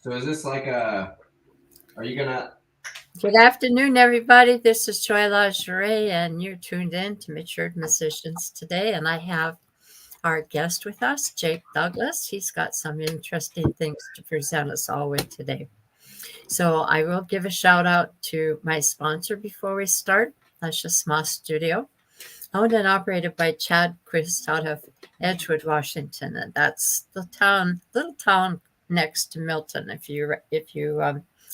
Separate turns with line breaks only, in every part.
So is this like are you gonna,
Good afternoon, everybody. This is Joy Lingerie, and you're tuned in to Matured Musicians today. And I have our guest with us, Jake Douglas. He's got some interesting things to present us all with today. So I will give a shout out to my sponsor before we start, Luscious Moss Studio, owned and operated by Chad Quist out of Edgewood, Washington, and that's the little town next to Milton. If you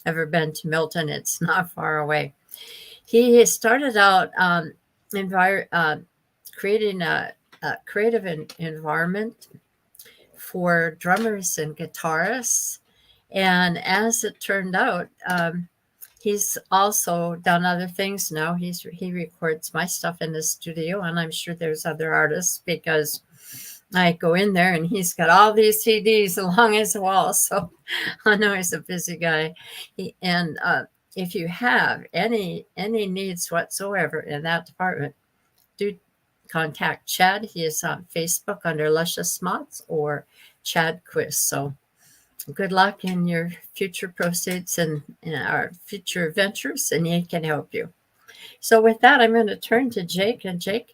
ever been to Milton, it's not far away. He started out creating a creative environment for drummers and guitarists, and as it turned out, he's also done other things now. He records my stuff in the studio, and I'm sure there's other artists because I go in there and he's got all these CDs along his wall. So I know he's a busy guy. And if you have any needs whatsoever in that department, do contact Chad. He is on Facebook under Luscious Moths or Chad Quist. So good luck in your future proceeds and our future ventures, and he can help you. So with that, I'm going to turn to Jake. And Jake,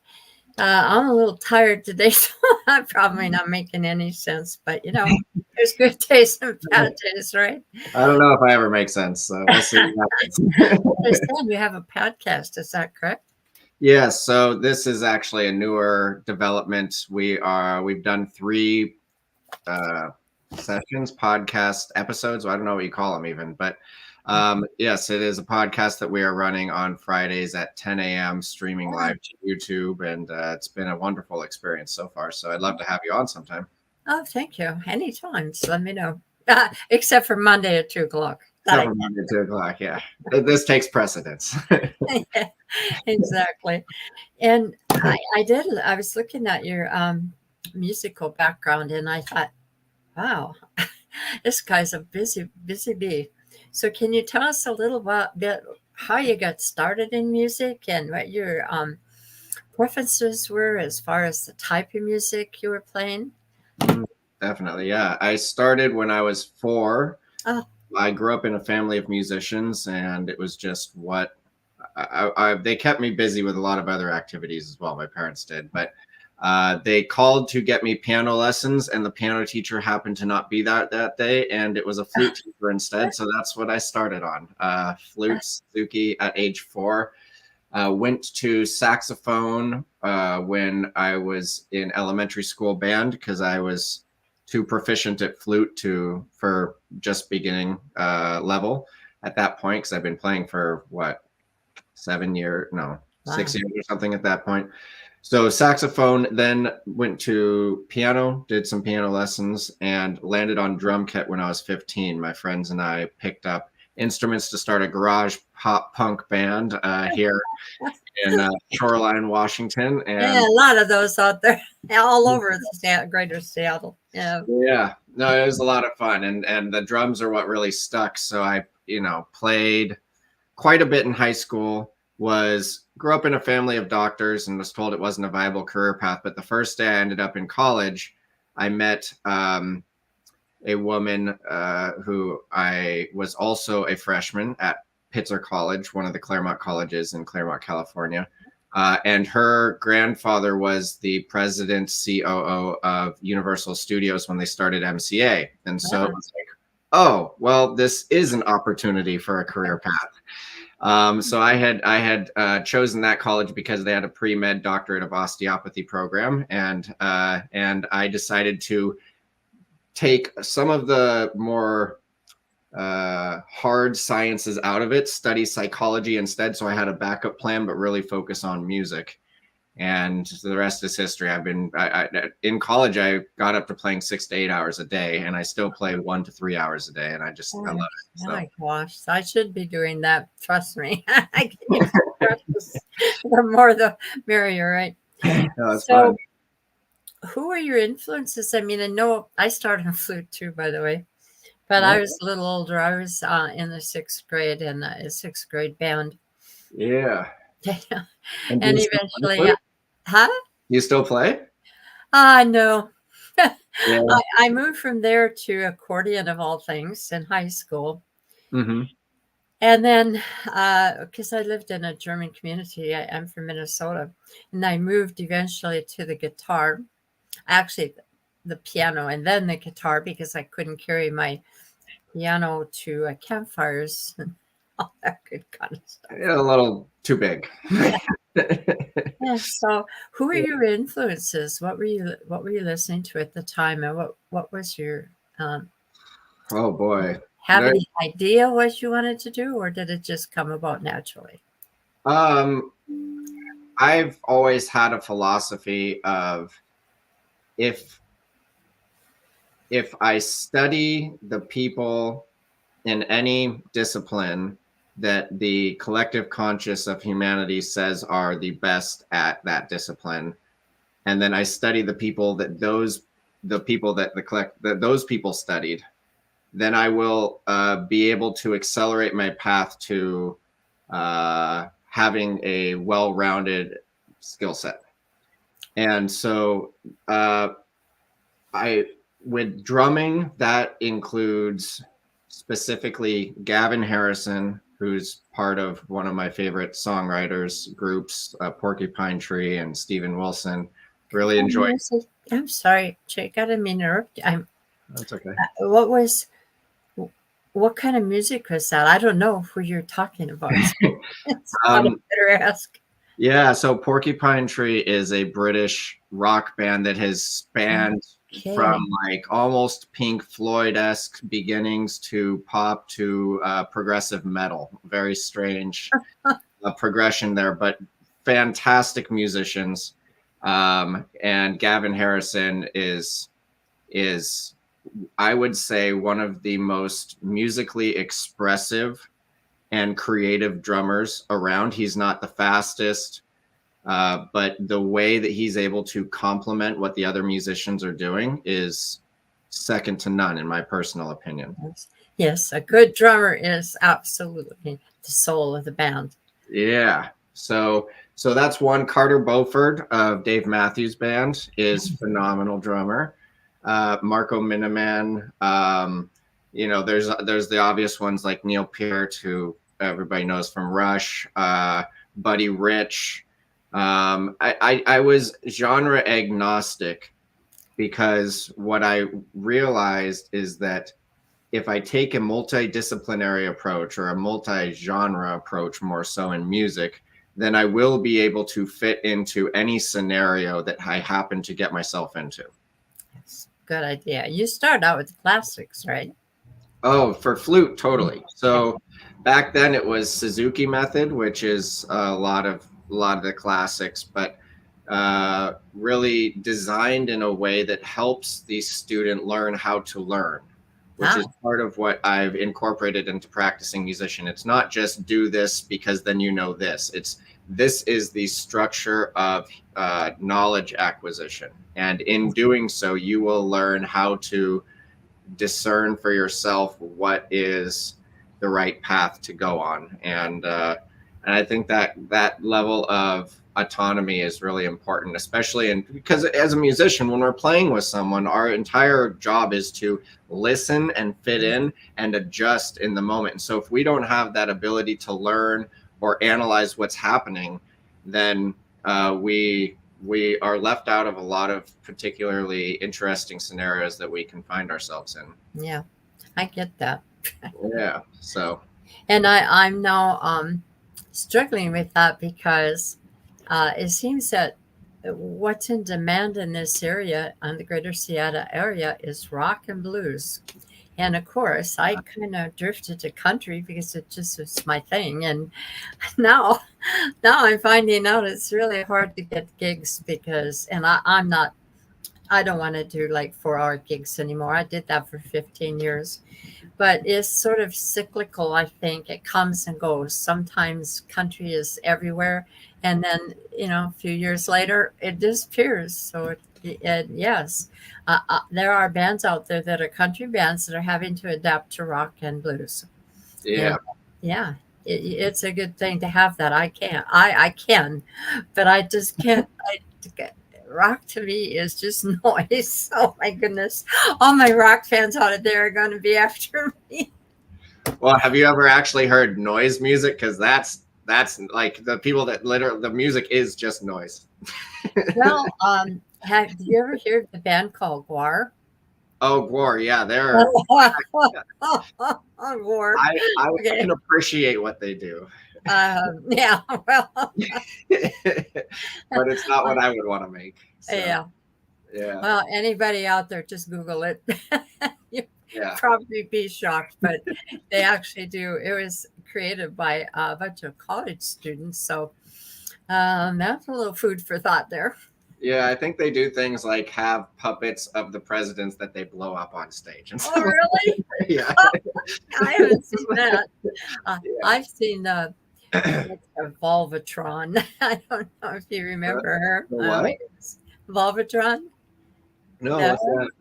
I'm a little tired today, so I'm probably not making any sense. But there's good days and bad days, right?
I don't know if I ever make sense, so we'll see what happens.
I understand you have a podcast. Is that correct?
Yes, so this is actually a newer development. We've done 3 sessions, podcast episodes. I don't know what you call them even, but yes, it is a podcast that we are running on Fridays at 10 a.m. streaming live to YouTube, and it's been a wonderful experience so far. So I'd love to have you on sometime.
Oh, thank you. Anytime, just let me know. Except for Monday at 2:00.
Except for Monday at 2:00, yeah. This takes precedence.
Yeah, exactly. And I was looking at your musical background, and I thought, wow, this guy's a busy bee. So can you tell us a little bit how you got started in music and what your preferences were as far as the type of music you were playing?
Definitely, yeah. I started when I was 4.
Oh.
I grew up in a family of musicians, and it was just what they kept me busy with a lot of other activities as well. My parents did, but they called to get me piano lessons, and the piano teacher happened to not be that day, and it was a flute teacher instead. So that's what I started on, flute, Suzuki at age 4. Went to saxophone when I was in elementary school band because I was too proficient at flute for just beginning level at that point, because I've been playing for 6 years or something at that point. So saxophone, then went to piano, did some piano lessons, and landed on drum kit when I was 15. My friends and I picked up instruments to start a garage pop punk band here in Shoreline, Washington. And
yeah, a lot of those out there, all over the greater Seattle. Yeah.
No, it was a lot of fun, and the drums are what really stuck. So I, played quite a bit in high school. Grew up in a family of doctors and was told it wasn't a viable career path. But the first day I ended up in college, I met a woman who I was also a freshman at Pitzer College, one of the Claremont colleges in Claremont, California. And her grandfather was the president COO of Universal Studios when they started MCA. And so it was like, oh, well, this is an opportunity for a career path. So I had chosen that college because they had a pre-med doctorate of osteopathy program. And I decided to take some of the more hard sciences out of it, study psychology instead. So I had a backup plan, but really focus on music. And the rest is history. In college, I got up to playing 6 to 8 hours a day, and I still play 1 to 3 hours a day. And I love it.
So. My gosh, I should be doing that. Trust me. I can use practice. The more the merrier, right?
No, that's fun.
Who are your influences? I mean, I know I started on flute too, by the way. But I was a little older. I was in the 6th grade in a 6th grade band.
Yeah.
And eventually, huh?
You still play?
No.
Yeah.
I moved from there to accordion of all things in high school.
Hmm.
And then, because I lived in a German community, I'm from Minnesota, and I moved eventually to the guitar, actually, the piano, and then the guitar because I couldn't carry my piano to campfires and all that good kind of stuff.
A little too big.
Yeah. So, who were your influences? What were you listening to at the time, and what was your um,
Oh boy.
have any idea what you wanted to do, or did it just come about naturally?
Um, I've always had a philosophy of if if I study the people in any discipline that the collective conscious of humanity says are the best at that discipline, and then I study the people that those people studied, then I will be able to accelerate my path to having a well-rounded skill set. And so I with drumming, that includes specifically Gavin Harrison, who's part of one of my favorite songwriters groups, Porcupine Tree and Steven Wilson. Really enjoy.
I'm sorry, Jake. I didn't mean to interrupt you.
That's okay.
What was what kind of music was that? I don't know who you're talking about. So I better ask.
Yeah, so Porcupine Tree is a British rock band that has spanned from like almost Pink Floyd-esque beginnings to pop to progressive metal. Very strange progression there, but fantastic musicians. And Gavin Harrison is I would say one of the most musically expressive and creative drummers around. He's not the fastest, but the way that he's able to complement what the other musicians are doing is second to none, in my personal opinion.
Yes, a good drummer is absolutely the soul of the band.
Yeah. So that's one. Carter Beauford of Dave Matthews Band is phenomenal drummer. Marco Miniman. There's the obvious ones like Neil Peart, who everybody knows from Rush. Buddy Rich. I was genre agnostic because what I realized is that if I take a multidisciplinary approach or a multi-genre approach, more so in music, then I will be able to fit into any scenario that I happen to get myself into.
Yes, good idea. You start out with the classics, right?
Oh, for flute, totally. So back then it was Suzuki method, which is a lot of the classics, but really designed in a way that helps the student learn how to learn, which is part of what I've incorporated into practicing musician. It's not just do this because then you know this. This is the structure of knowledge acquisition. And in doing so, you will learn how to discern for yourself what is the right path to go on. And I think that level of autonomy is really important, especially because as a musician, when we're playing with someone, our entire job is to listen and fit in and adjust in the moment. And so if we don't have that ability to learn or analyze what's happening, then we are left out of a lot of particularly interesting scenarios that we can find ourselves in.
Yeah, I get that.
Yeah. So.
And I'm now struggling with that because it seems that what's in demand in this area, on the greater Seattle area, is rock and blues. And of course, I kind of drifted to country because it just was my thing. And now I'm finding out it's really hard to get gigs because, and I don't want to do like 4-hour gigs anymore. I did that for 15 years. But it's sort of cyclical, I think. It comes and goes. Sometimes country is everywhere. And then, a few years later, it disappears. So, yes, there are bands out there that are country bands that are having to adapt to rock and blues.
Yeah.
And, yeah, it's a good thing to have that. I can, but I just can't. rock to me is just noise. Oh my goodness. All my rock fans out there are going to be after me.
Well, have you ever actually heard noise music? Because that's like the people that literally the music is just noise.
Well, did you ever hear the band called Guar?
Oh, Gwar, yeah, they're
Guar.
I
Okay.
can appreciate what they do,
Yeah. Well,
but it's not what I would want to make. So
yeah.
yeah,
Well, anybody out there, just Google it. You
yeah,
probably be shocked, but they actually do. It was created by a bunch of college students, so that's a little food for thought there.
yeah. I think they do things like have puppets of the presidents that they blow up on stage and
Oh,
stuff.
really?
Yeah,
I haven't seen that.
yeah.
I've seen what's a Volvatron. I don't know if you remember her.
The
Oh
what?
my goodness, Volvatron.
No,
No.
what's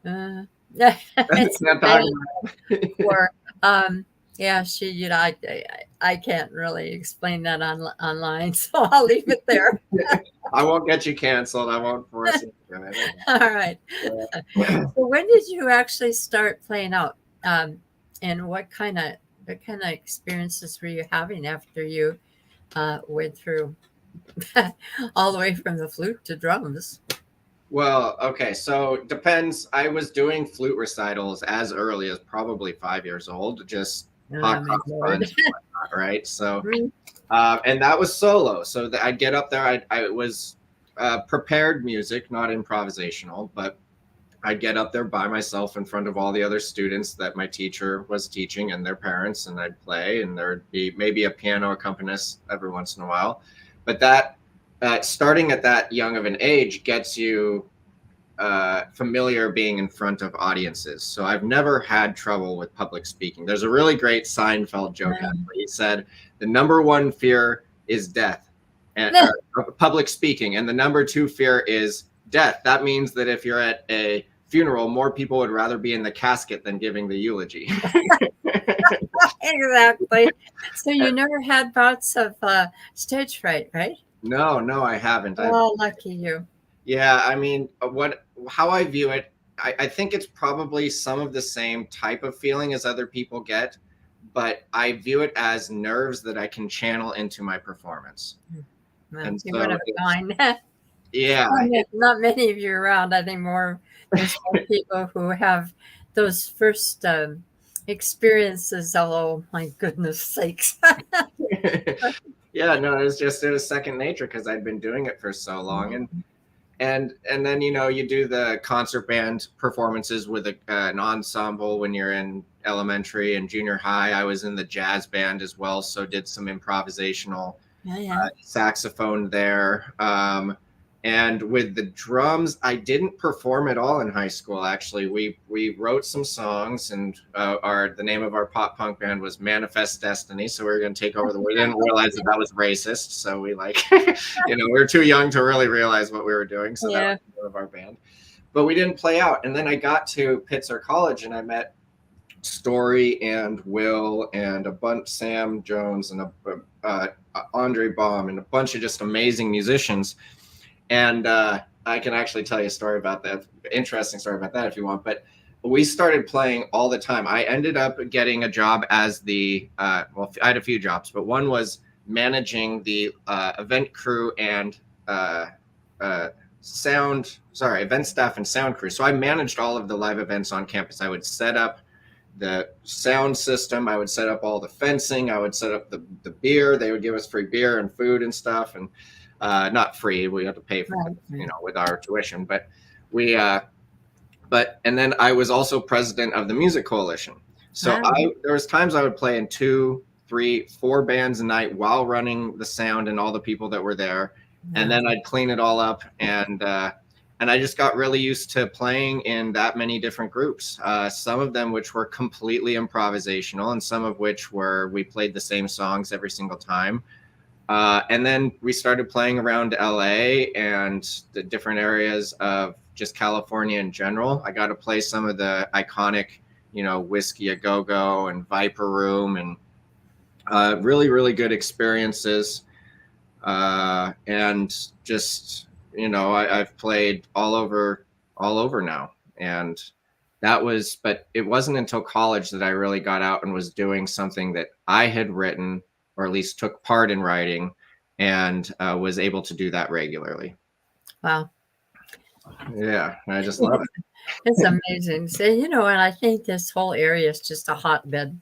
that?
It's a
Can't talk
band for yeah, I can't really explain that online, so I'll leave it there.
I won't get you canceled. I won't force it.
All right.
Yeah.
So when did you actually start playing out? And what kind of experiences were you having after you went through all the way from the flute to drums?
Well, okay, so it depends. I was doing flute recitals as early as probably 5 years old, just
Oh,
hot
my
cross
Lord.
buns and whatnot, right? So,
Mm,
and that was solo. So I'd get up there. I was prepared music, not improvisational, but I'd get up there by myself in front of all the other students that my teacher was teaching and their parents, and I'd play, and there'd be maybe a piano accompanist every once in a while. But that starting at that young of an age gets you familiar being in front of audiences. So I've never had trouble with public speaking. There's a really great Seinfeld joke. Actually. He said the number one fear is death and public speaking, and the number two fear is death. That means that if you're at a funeral, more people would rather be in the casket than giving the eulogy.
exactly. So you never had bouts of stage fright, right?
No, I haven't.
Oh, lucky you.
Yeah, I mean, how I view it, I think it's probably some of the same type of feeling as other people get, but I view it as nerves that I can channel into my performance.
Well,
And
you
so
would have fine.
yeah,
Not many of you around. I think there's more people who have those first experiences. Oh my goodness sakes.
yeah, no, it was second nature because I'd been doing it for so long, and then you do the concert band performances with an ensemble when you're in elementary and junior high. I was in the jazz band as well, so did some improvisational
Yeah.
saxophone there. And with the drums, I didn't perform at all in high school. Actually, we wrote some songs, and the name of our pop punk band was Manifest Destiny. So we were going to take over the world. We didn't realize that was racist. So we we were too young to really realize what we were doing. So that was the name of our band. But we didn't play out. And then I got to Pitzer College, and I met Story and Will and Sam Jones and Andre Baum and a bunch of just amazing musicians. And I can actually tell you a story about that, interesting story about that if you want. But we started playing all the time. I ended up getting a job as I had a few jobs, but one was managing the event crew and event staff and sound crew. So I managed all of the live events on campus. I would set up the sound system. I would set up all the fencing. I would set up the beer. They would give us free beer and food and stuff. And not free. We had to pay for it, with our tuition. But and then I was also president of the Music Coalition. So there was times I would play in 2, 3, 4 bands a night while running the sound and all the people that were there. And then I'd clean it all up. And I just got really used to playing in that many different groups, some of them which were completely improvisational and some of which we played the same songs every single time. And then we started playing around LA and the different areas of just California in general. I got to play some of the iconic, Whiskey A Go-Go and Viper Room, and really, really good experiences. And just you know, I've played all over now. And but it wasn't until college that I really got out and was doing something that I had written, or at least took part in writing, and was able to do that regularly.
Wow.
Yeah, I just love it.
It's amazing. So, you know, and I think this whole area is just a hotbed.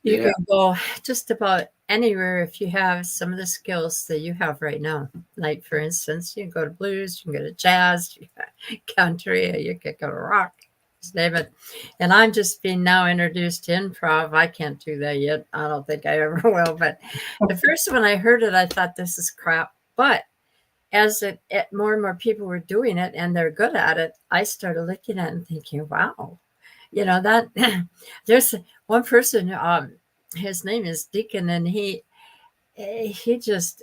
You
Yeah.
can go just about anywhere if you have some of the skills that you have right now. Like, for instance, you can go to blues, you can go to jazz, you can country, you can go to rock, just name it. And I'm just being now introduced to improv. I can't do that yet. I don't think I ever will. But the first when I heard it, I thought this is crap. But as more and more people were doing it and they're good at it, I started looking at it and thinking, wow, you know, that there's one person, his name is Deacon, and he just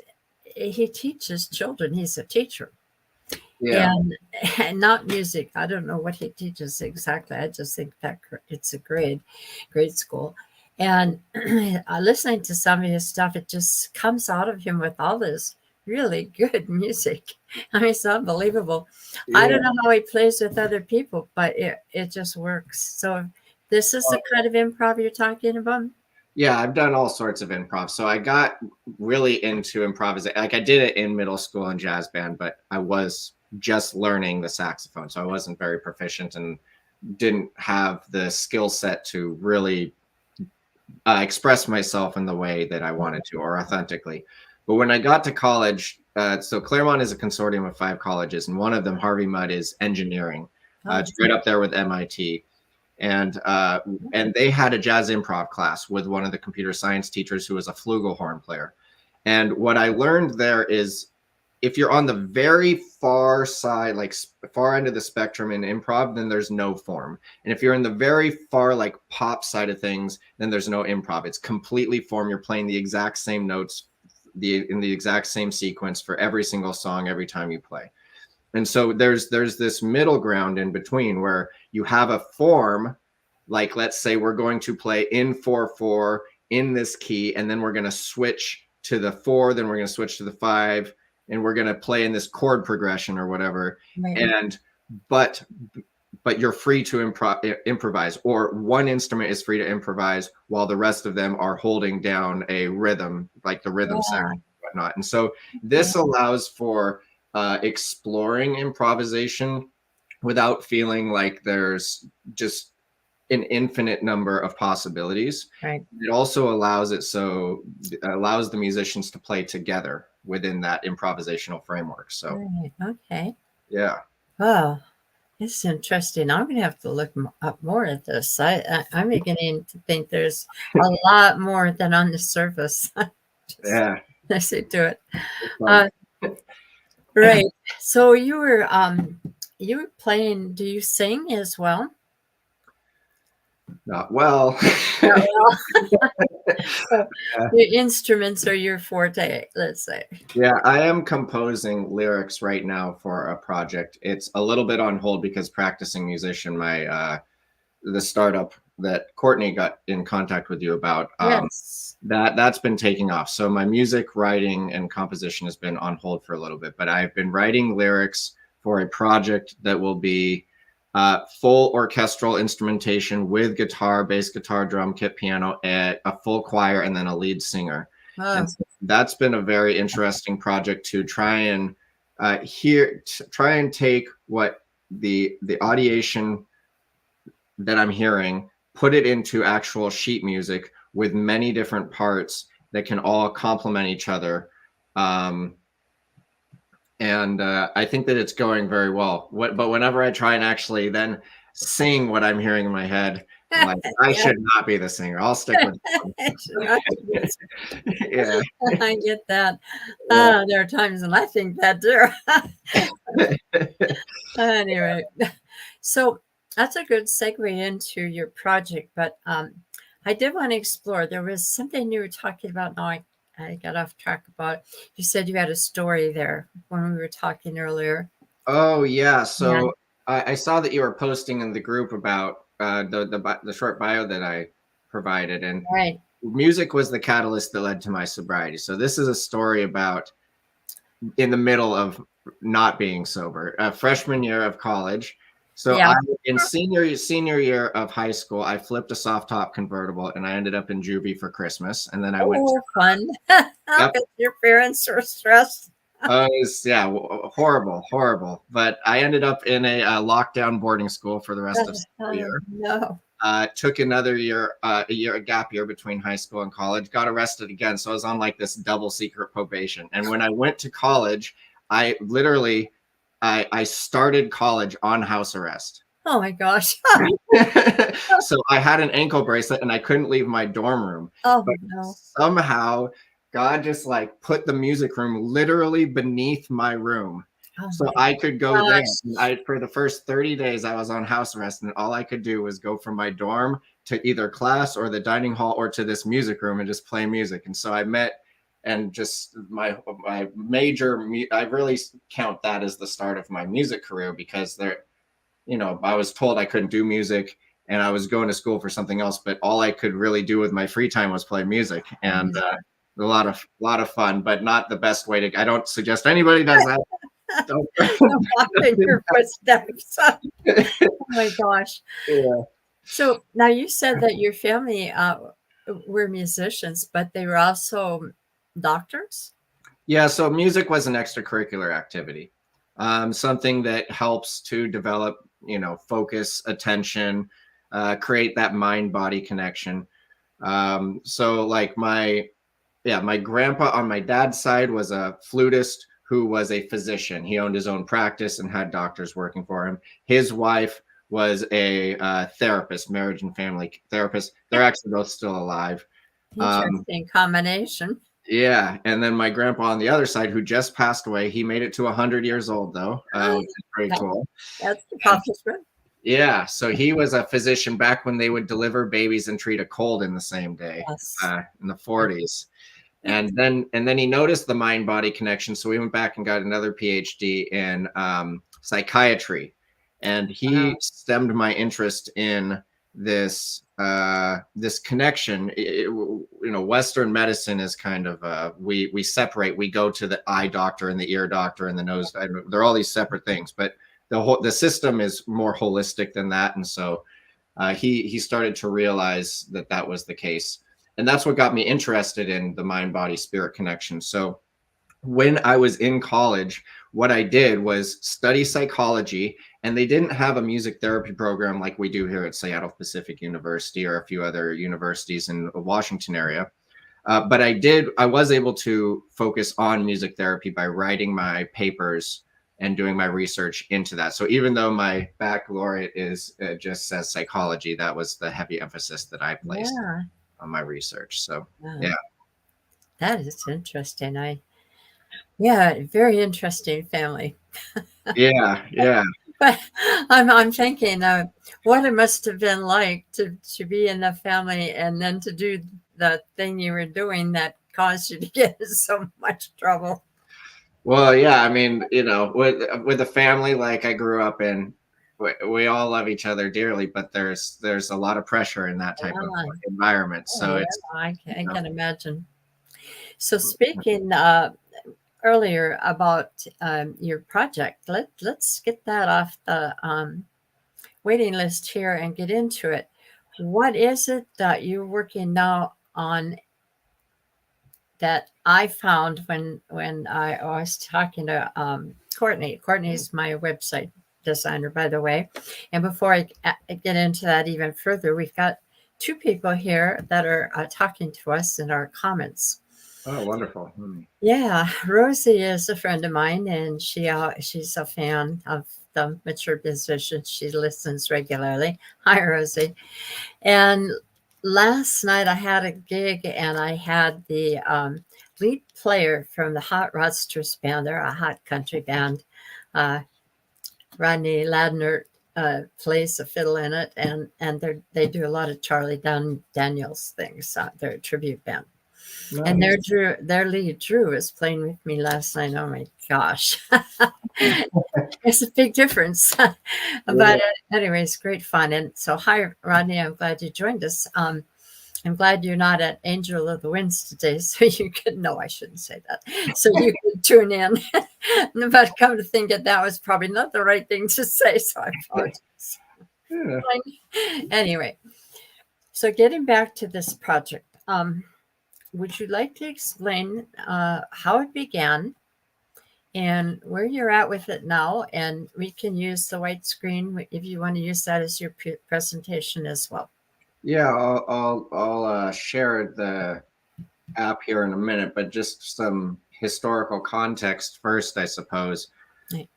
he teaches children. He's a teacher,
Yeah.
and not music. I don't know what he teaches exactly. I just think that it's a grade school. And listening to some of his stuff, it just comes out of him with all this really good music. I mean, it's unbelievable. I
Yeah.
don't know how he plays with other people, but it just works. So this is the kind of improv you're talking about?
Yeah, I've done all sorts of improv. So I got really into improvisation. Like I did it in middle school in jazz band, but I was just learning the saxophone. So I wasn't very proficient and didn't have the skill set to really express myself in the way that I wanted to, or authentically. But when I got to college, so Claremont is a consortium of 5 colleges, and one of them, Harvey Mudd, is engineering.
Oh,
It's right up there with MIT. And they had a jazz improv class with one of the computer science teachers who was a flugelhorn player. And what I learned there is, if you're on the very far side, like far end of the spectrum in improv, then there's no form. And if you're in the very far like pop side of things, then there's no improv. It's completely form. You're playing the exact same notes, in the exact same sequence for every single song every time you play. And so there's this middle ground in between where you have a form, like let's say we're going to play in 4/4 in this key, and then we're going to switch to the 4, then we're going to switch to the 5, and we're going to play in this chord progression or whatever.
right.
And but you're free to improvise, or one instrument is free to improvise while the rest of them are holding down a rhythm, like the rhythm section and whatnot. And so this allows for exploring improvisation without feeling like there's just an infinite number of possibilities.
Right.
It also allows the musicians to play together within that improvisational framework. So
Right. Okay.
yeah.
Oh, it's interesting. I'm going to have to look up more at this. I'm beginning to think there's a lot more than on the surface. Just
Yeah.
listen to it. Right. So you were playing. Do you sing as well?
Not well.
Your instruments are your forte, let's say.
Yeah, I am composing lyrics right now for a project. It's a little bit on hold because Practicing Musician, the startup that Courtney got in contact with you about,
Yes.
that's been taking off. So my music writing and composition has been on hold for a little bit, but I've been writing lyrics for a project that will be full orchestral instrumentation with guitar, bass guitar, drum kit, piano, a full choir, and then a lead singer.
Oh,
And so that's been a very interesting project to try and take what the audiation that I'm hearing, put it into actual sheet music with many different parts that can all complement each other. And I think that it's going very well. But whenever I try and actually then sing what I'm hearing in my head, I'm like, I should not be the singer. I'll stick with yeah.
I get that. There are times when I think that too. Anyway, so that's a good segue into your project. But I did want to explore. There was something you were talking about. Now I got off track about it. You said you had a story there when we were talking earlier.
Oh yeah. So I saw that you were posting in the group about the short bio that I provided, and
Right.
music was the catalyst that led to my sobriety. So this is a story about in the middle of not being sober. Freshman year of college. So
Yeah.
in senior year of high school, I flipped a soft top convertible and I ended up in juvie for Christmas. And then I went to,
Oh, fun. I
yep.
bet your parents are stressed.
It was, yeah, horrible, horrible. But I ended up in a lockdown boarding school for the rest of the year.
No.
Took another year, a gap year between high school and college, got arrested again. So I was on like this double secret probation. And when I went to college, I literally, I started college on house arrest.
Oh my gosh.
So I had an ankle bracelet and I couldn't leave my dorm room.
Oh
But
no.
somehow God just like put the music room literally beneath my room.
Oh
So
my
I could go there.
gosh.
For the first 30 days, I was on house arrest, and all I could do was go from my dorm to either class or the dining hall or to this music room and just play music. And so I met, and just my major, I really count that as the start of my music career, because I was told I couldn't do music, and I was going to school for something else, but all I could really do with my free time was play music, and a lot of fun, but not the best way to. I don't suggest anybody does that. Don't
Walk in your footsteps. Oh my gosh.
Yeah.
So now you said that your family were musicians, but they were also doctors?
Yeah, so music was an extracurricular activity, something that helps to develop, focus, attention, create that mind-body connection. So like my grandpa on my dad's side was a flutist who was a physician. He owned his own practice and had doctors working for him. His wife was a therapist, marriage and family therapist. They're actually both still alive.
Interesting combination.
Yeah, and then my grandpa on the other side, who just passed away, he made it to 100 years old though, which is pretty cool.
That's the accomplishment.
Yeah, so he was a physician back when they would deliver babies and treat a cold in the same day,
Yes.
in the 40s. And then he noticed the mind body connection, so we went back and got another PhD in psychiatry, and he stemmed my interest in this this connection. Western medicine is kind of we separate. We go to the eye doctor and the ear doctor and the nose. They're all these separate things, but the system is more holistic than that. And so he started to realize that was the case. And that's what got me interested in the mind, body, spirit connection. So when I was in college, what I did was study psychology, and they didn't have a music therapy program like we do here at Seattle Pacific University or a few other universities in the Washington area. But I was able to focus on music therapy by writing my papers and doing my research into that. So even though my baccalaureate just says psychology, that was the heavy emphasis that I placed on my research. So yeah,
that is interesting. Very interesting family.
yeah.
But I'm thinking what it must have been like to be in the family and then to do the thing you were doing that caused you to get in so much trouble.
Well, yeah, I mean, with a family like I grew up in, we all love each other dearly, but there's a lot of pressure in that type of environment. So
I can imagine. So speaking earlier about your project, let's get that off the waiting list here and get into it. What is it that you're working now on that I found when I was talking to Courtney? Courtney's my website designer, by the way. And before I get into that even further, we've got two people here that are talking to us in our comments.
Oh, wonderful.
Yeah, Rosie is a friend of mine, and she's a fan of the Mature Musicians. She listens regularly. Hi, Rosie. And last night I had a gig, and I had the lead player from the Hot Rodsters band. They're a hot country band. Rodney Ladner plays the fiddle in it, and they do a lot of Charlie Daniels things. They're a tribute band. Nice. And their lead Drew is playing with me last night. Oh my gosh, it's a big difference. But anyways, great fun. And so, hi, Rodney. I'm glad you joined us. I'm glad you're not at Angel of the Winds today, so you could. No, I shouldn't say that. So you could tune in. But come to think it, that was probably not the right thing to say, so I apologize.
Yeah.
Anyway, so getting back to this project, would you like to explain how it began and where you're at with it now? And we can use the white screen if you want to use that as your presentation as well.
Yeah, I'll share the app here in a minute, but just some historical context first, I suppose.
Right.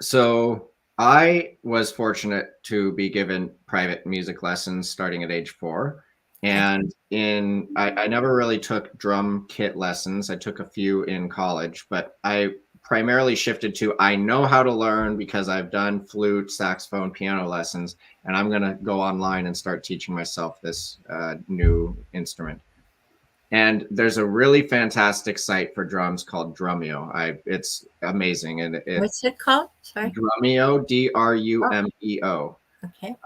So I was fortunate to be given private music lessons starting at age 4. And I never really took drum kit lessons. I took a few in college, but I primarily shifted to I know how to learn because I've done flute, saxophone, piano lessons, and I'm going to go online and start teaching myself this new instrument. And there's a really fantastic site for drums called Drumeo. It's amazing. And
What's it called? Sorry.
Drumeo, Drumeo.
Okay.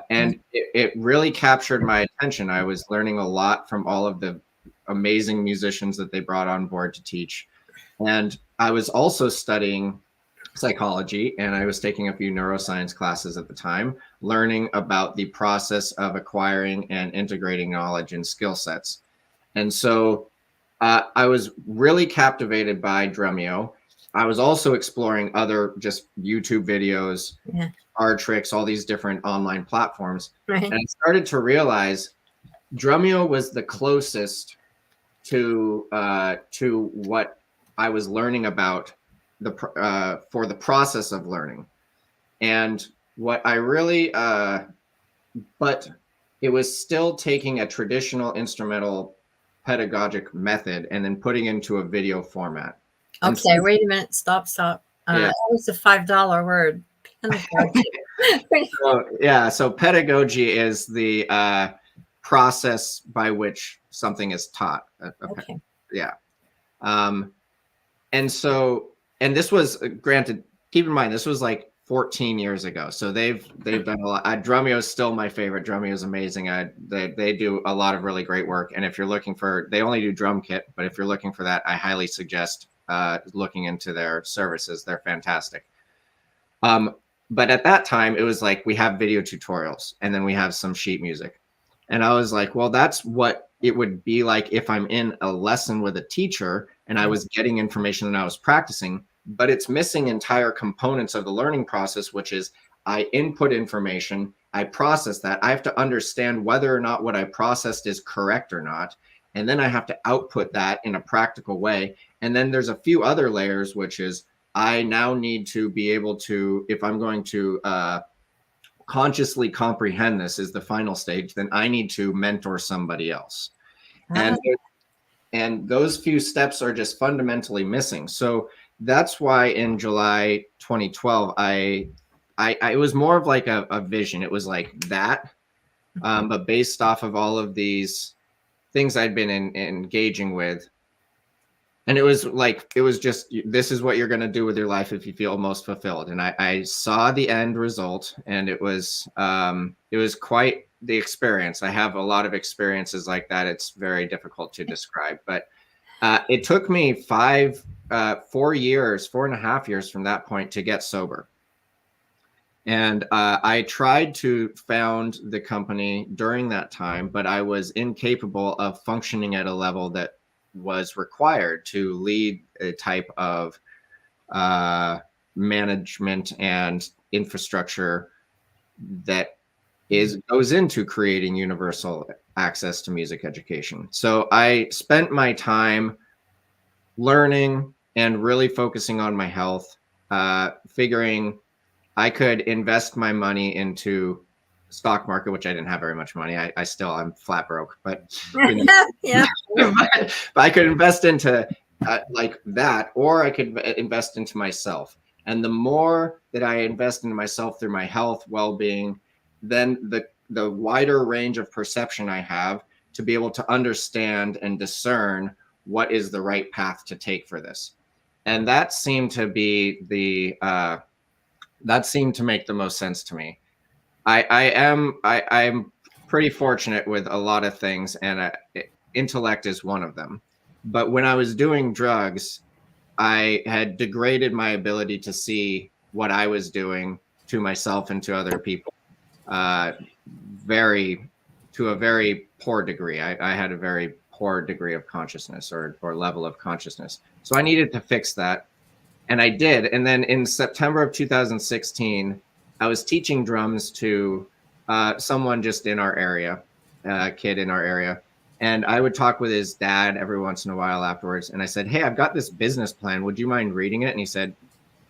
And it really captured my attention. I was learning a lot from all of the amazing musicians that they brought on board to teach. And I was also studying psychology, and I was taking a few neuroscience classes at the time, learning about the process of acquiring and integrating knowledge and skill sets. And so I was really captivated by Drumeo. I was also exploring other just YouTube videos, card tricks, all these different online platforms.
Right.
And I started to realize Drumeo was the closest to what I was learning about for the process of learning. And what I really, but it was still taking a traditional instrumental pedagogic method and then putting into a video format.
Okay, wait a minute. Stop. That was a $5 word.
So pedagogy is the process by which something is taught.
Okay.
Yeah. And this was granted, keep in mind, this was like 14 years ago. So they've done a lot. Drumeo is still my favorite. Drumeo is amazing. They do a lot of really great work. And if you're looking for, they only do drum kit, but if you're looking for that, I highly suggest looking into their services. They're fantastic. But at that time, it was like we have video tutorials and then we have some sheet music. And I was like, well, that's what it would be like if I'm in a lesson with a teacher and I was getting information and I was practicing, but it's missing entire components of the learning process, which is I input information, I process that. I have to understand whether or not what I processed is correct or not. And then I have to output that in a practical way. And then there's a few other layers, which is I now need to be able to, if I'm going to consciously comprehend this is the final stage, then I need to mentor somebody else. And those few steps are just fundamentally missing. So that's why in July 2012, I was more of like a vision. It was like that, but based off of all of these things I'd been engaging with. And it was just, this is what you're going to do with your life if you feel most fulfilled. And I saw the end result, and it was quite the experience. I have a lot of experiences like that. It's very difficult to describe, but it took me 4.5 years from that point to get sober. And I tried to found the company during that time, but I was incapable of functioning at a level that was required to lead a type of management and infrastructure that goes into creating universal access to music education. So I spent my time learning and really focusing on my health, figuring I could invest my money into stock market, which I didn't have very much money. I'm flat broke, but, you know, but I could invest into like that, or I could invest into myself. And the more that I invest into myself through my health, well-being, then the wider range of perception I have to be able to understand and discern what is the right path to take for this. And that seemed to be that seemed to make the most sense to me. I'm pretty fortunate with a lot of things, and intellect is one of them. But when I was doing drugs, I had degraded my ability to see what I was doing to myself and to other people, uh, very to a very poor degree. I had a very poor degree of consciousness or level of consciousness. So I needed to fix that. And I did. And then in September of 2016, I was teaching drums to someone just in our area, a kid in our area. And I would talk with his dad every once in a while afterwards. And I said, "Hey, I've got this business plan. Would you mind reading it?" And he said,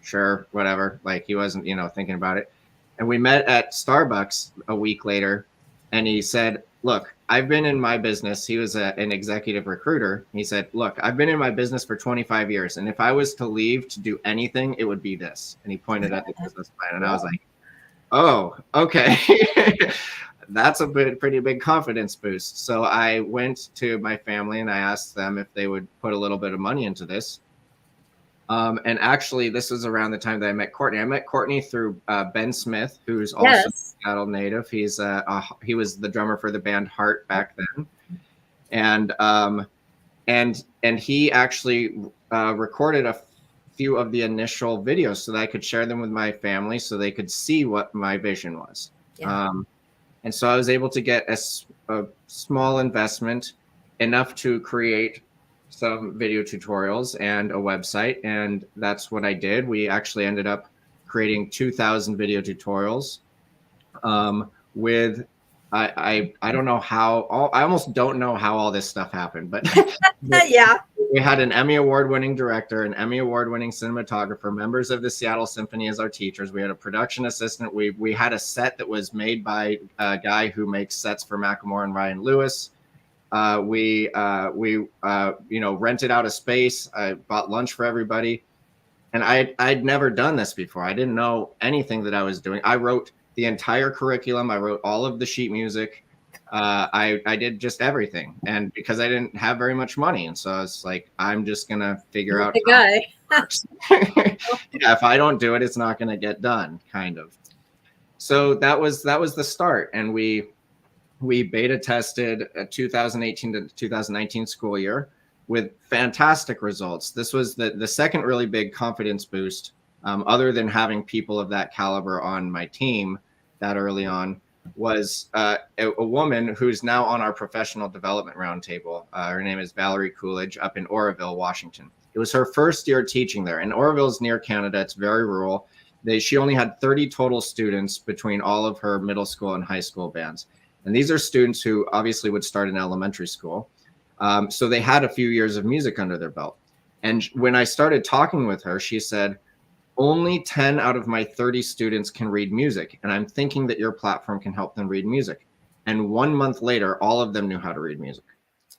"Sure, whatever." Like he wasn't, thinking about it. And we met at Starbucks a week later. And he said, "Look, I've been in my business." He was an executive recruiter. He said, "Look, I've been in my business for 25 years. And if I was to leave to do anything, it would be this." And he pointed at the business plan. And I was like, "Oh, okay." That's a pretty big confidence boost. So I went to my family and I asked them if they would put a little bit of money into this. And actually, this was around the time that I met Courtney. I met Courtney through Ben Smith, who's also a
Yes.
Seattle native. He was the drummer for the band Heart back then, and he actually recorded a few of the initial videos so that I could share them with my family, so they could see what my vision was.
Yeah.
And so I was able to get a small investment, enough to create some video tutorials and a website. And that's what I did. We actually ended up creating 2,000 video tutorials with, I don't know how, I almost don't know how all this stuff happened, but
Yeah.
we had an Emmy award-winning director, an Emmy award-winning cinematographer, members of the Seattle Symphony as our teachers. We had a production assistant. We had a set that was made by a guy who makes sets for Macklemore and Ryan Lewis. We rented out a space. I bought lunch for everybody, and I'd never done this before. I didn't know anything that I was doing. I wrote the entire curriculum. I wrote all of the sheet music. I did just everything, and because I didn't have very much money, and so I was like, I'm just gonna figure out
The guy.
how it works. Yeah, if I don't do it, it's not gonna get done, kind of. So that was the start, and we beta tested a 2018 to 2019 school year with fantastic results. This was the second really big confidence boost, other than having people of that caliber on my team that early on, was a woman who's now on our professional development roundtable. Her name is Valerie Coolidge, up in Oroville, Washington. It was her first year teaching there, and Oroville is near Canada. It's very rural. She only had 30 total students between all of her middle school and high school bands. And these are students who obviously would start in elementary school. So they had a few years of music under their belt. And when I started talking with her, she said, "Only 10 out of my 30 students can read music. And I'm thinking that your platform can help them read music." And 1 month later, all of them knew how to read music.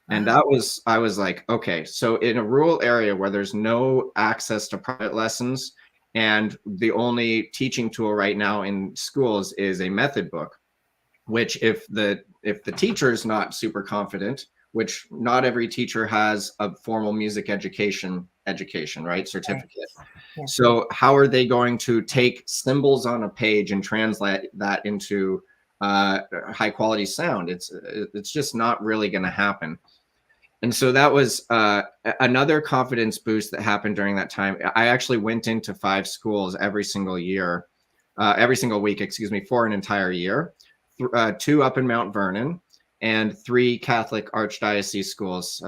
And I was like, okay, so in a rural area where there's no access to private lessons, and the only teaching tool right now in schools is a method book, which if the teacher's not super confident, which not every teacher has a formal music education, right? Certificate.
Right. Yeah.
So how are they going to take symbols on a page and translate that into high quality sound? It's just not really going to happen. And so that was another confidence boost that happened during that time. I actually went into 5 schools every single week, for an entire year. 2 up in Mount Vernon, and 3 Catholic Archdiocese schools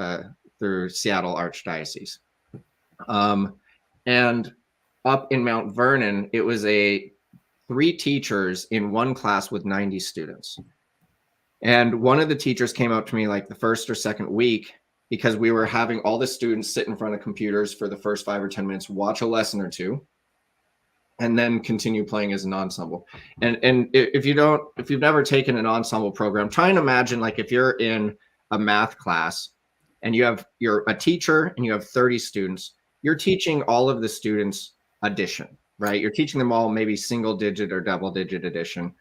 through Seattle Archdiocese. And up in Mount Vernon, it was 3 teachers in one class with 90 students. And one of the teachers came up to me like the first or second week, because we were having all the students sit in front of computers for the first 5 or 10 minutes, watch a lesson or two, and then continue playing as an ensemble. And if you've never taken an ensemble program, try and imagine, like, if you're in a math class and you're a teacher and you have 30 students, you're teaching all of the students addition, right? You're teaching them all maybe single digit or double digit addition.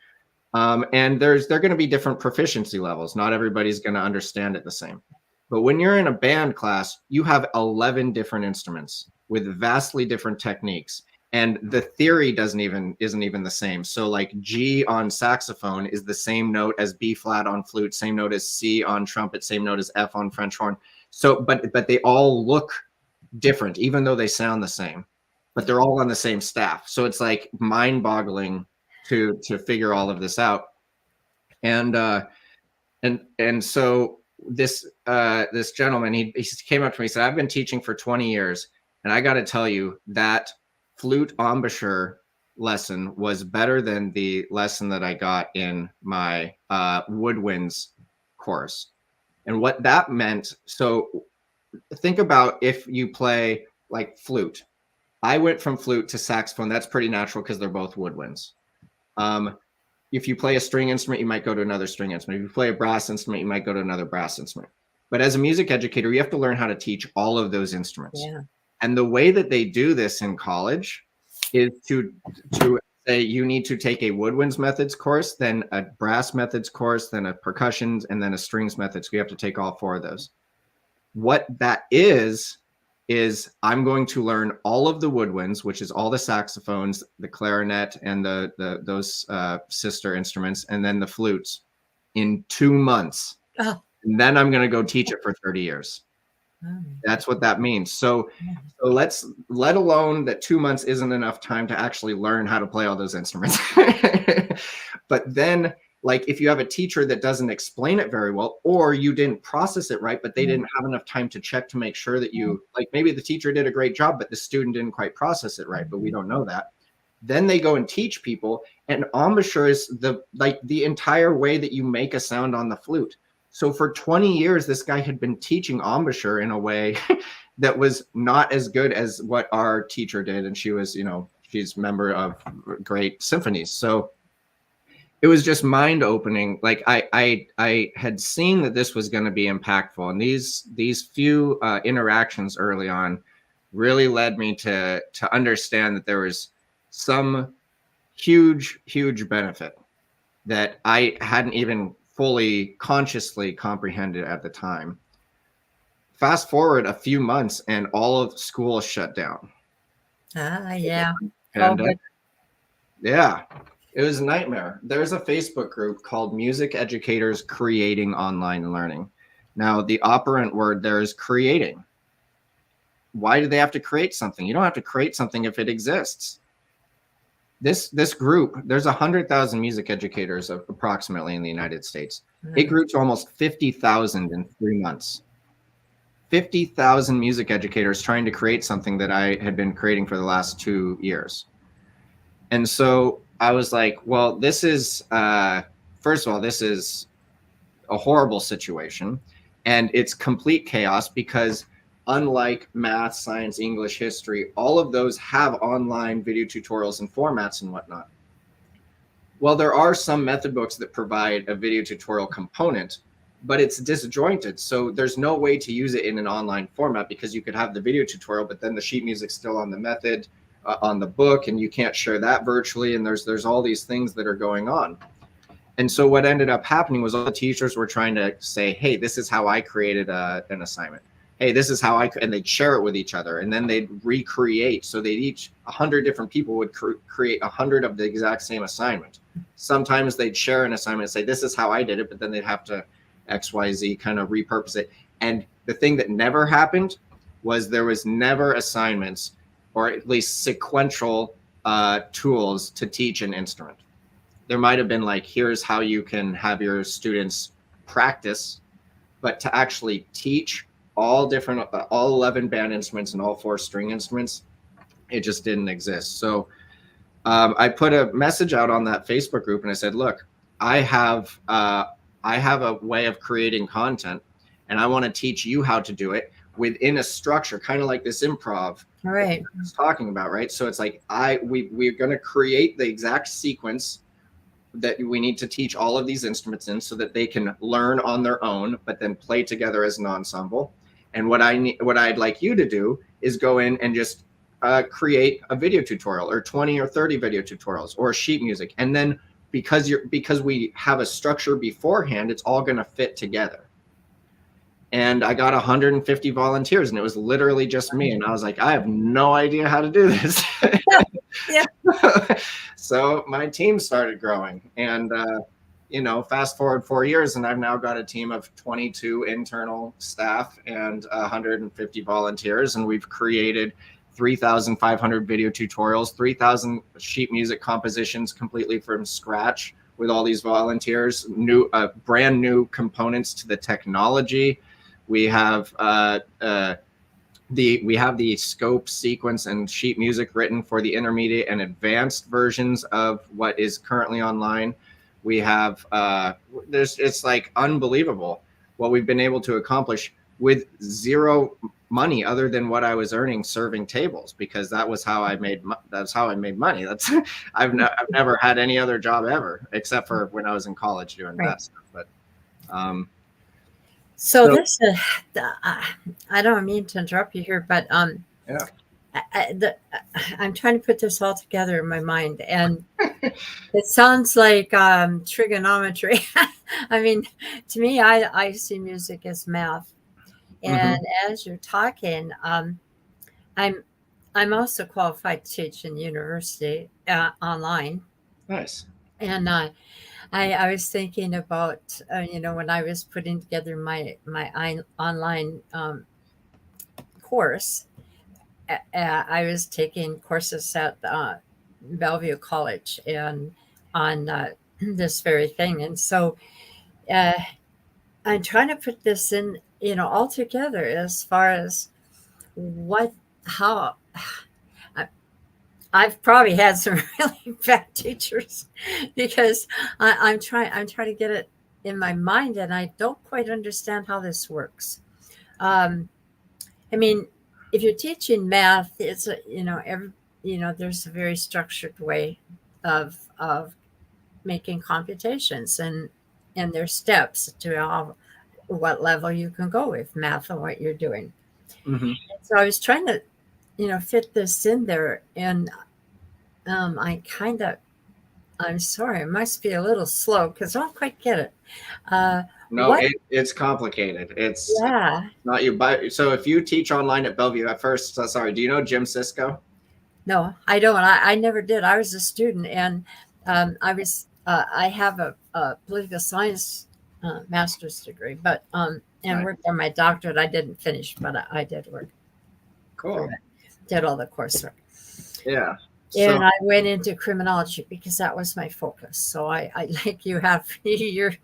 And they're going to be different proficiency levels. Not everybody's going to understand it the same. But when you're in a band class, you have 11 different instruments with vastly different techniques. And the theory isn't even the same. So like G on saxophone is the same note as B flat on flute, same note as C on trumpet, same note as F on French horn. So, but they all look different, even though they sound the same, but they're all on the same staff. So it's like mind-boggling to figure all of this out. And so this gentleman, he came up to me and said, I've been teaching for 20 years, and I got to tell you that flute embouchure lesson was better than the lesson that I got in my woodwinds course. And what that meant, so think about if you play like flute. I went from flute to saxophone. That's pretty natural because they're both woodwinds. If you play a string instrument, you might go to another string instrument. If you play a brass instrument, you might go to another brass instrument. But as a music educator, you have to learn how to teach all of those instruments.
Yeah.
And the way that they do this in college is to say you need to take a woodwinds methods course, then a brass methods course, then a percussions, and then a strings methods. You have to take all 4 of those. What that is I'm going to learn all of the woodwinds, which is all the saxophones, the clarinet, and those sister instruments, and then the flutes in 2 months.
Oh.
And then I'm going to go teach it for 30 years.
Oh.
That's what that means. So let alone that 2 months isn't enough time to actually learn how to play all those instruments. But then, like, if you have a teacher that doesn't explain it very well, or you didn't process it right, but they didn't have enough time to check to make sure that you, like, maybe the teacher did a great job, but the student didn't quite process it right, but we don't know that. Then they go and teach people, and embouchure is the entire way that you make a sound on the flute. So for 20 years, this guy had been teaching embouchure in a way that was not as good as what our teacher did. And she was, she's a member of great symphonies. So it was just mind opening. Like I had seen that this was going to be impactful. And these few interactions early on really led me to understand that there was some huge benefit that I hadn't even fully consciously comprehended at the time. Fast forward a few months and all of school shut down.
Yeah.
And yeah, it was a nightmare. There's a Facebook group called Music Educators Creating Online Learning. Now, the operant word there is creating. Why do they have to create something? You don't have to create something if it exists. This group, there's 100,000 music educators approximately in the United States. It grew to almost 50,000 in 3 months. 50,000 music educators trying to create something that I had been creating for the last 2 years. And so I was like, well, this is, first of all, this is a horrible situation. And it's complete chaos because unlike math, science, English, history, all of those have online video tutorials and formats and whatnot. Well, there are some method books that provide a video tutorial component, but it's disjointed. So there's no way to use it in an online format because you could have the video tutorial, but then the sheet music's still on the method, on the book, and you can't share that virtually. And there's all these things that are going on. And so what ended up happening was all the teachers were trying to say, hey, this is how I created an assignment. Hey, this is how and they'd share it with each other, and then they'd recreate. So they'd 100 different people would create 100 of the exact same assignment. Sometimes they'd share an assignment and say, this is how I did it, but then they'd have to XYZ kind of repurpose it. And the thing that never happened was there was never assignments or at least sequential tools to teach an instrument. There might have been like, here's how you can have your students practice, but to actually teach all 11 band instruments and all 4 string instruments, it just didn't exist. So I put a message out on that Facebook group and I said, look, I have a way of creating content and I want to teach you how to do it within a structure, kind of like this improv
right
I was talking about, right? So it's like we're going to create the exact sequence that we need to teach all of these instruments in so that they can learn on their own, but then play together as an ensemble. And what I'd like you to do is go in and just create a video tutorial or 20 or 30 video tutorials or sheet music. And then because we have a structure beforehand, it's all going to fit together. And I got 150 volunteers and it was literally just me. And I was like, I have no idea how to do this.
Yeah.
So my team started growing and you know, fast forward 4 years, and I've now got a team of 22 internal staff and 150 volunteers, and we've created 3,500 video tutorials, 3,000 sheet music compositions completely from scratch with all these volunteers, new, brand new components to the technology. We have the scope, sequence, and sheet music written for the intermediate and advanced versions of what is currently online. We have it's like unbelievable what we've been able to accomplish with zero money other than what I was earning serving tables, because that was how I made money. That's I've never had any other job ever except for when I was in college doing
Right.
that stuff. But
So
So-
this, I don't mean to interrupt you here, but
Yeah.
I'm trying to put this all together in my mind, and it sounds like trigonometry. I mean, to me, I see music as math, and as you're talking, I'm also qualified to teach in university online,
Nice.
and I was thinking about when I was putting together my online course. I was taking courses at Bellevue College and on this very thing, and so uh, I'm trying to put this in, all together as far as how. I've probably had some really bad teachers because I'm trying to get it in my mind, and I don't quite understand how this works. I mean, if you're teaching math, it's there's a very structured way of making computations, and there's steps to how what level you can go with math and what you're doing. So I was trying to fit this in there, and I'm sorry, I must be a little slow because I don't quite get it.
No, it's complicated. It's
Yeah.
not you. But so if you teach online at Bellevue at first, sorry, do you know Jim Sisko?
No, I don't. I never did. I was a student, and I have a political science master's degree, but and
Right.
worked on my doctorate. I didn't finish, but I did work.
Cool.
Did all the coursework.
Yeah.
And I went into criminology because that was my focus. So I like you have your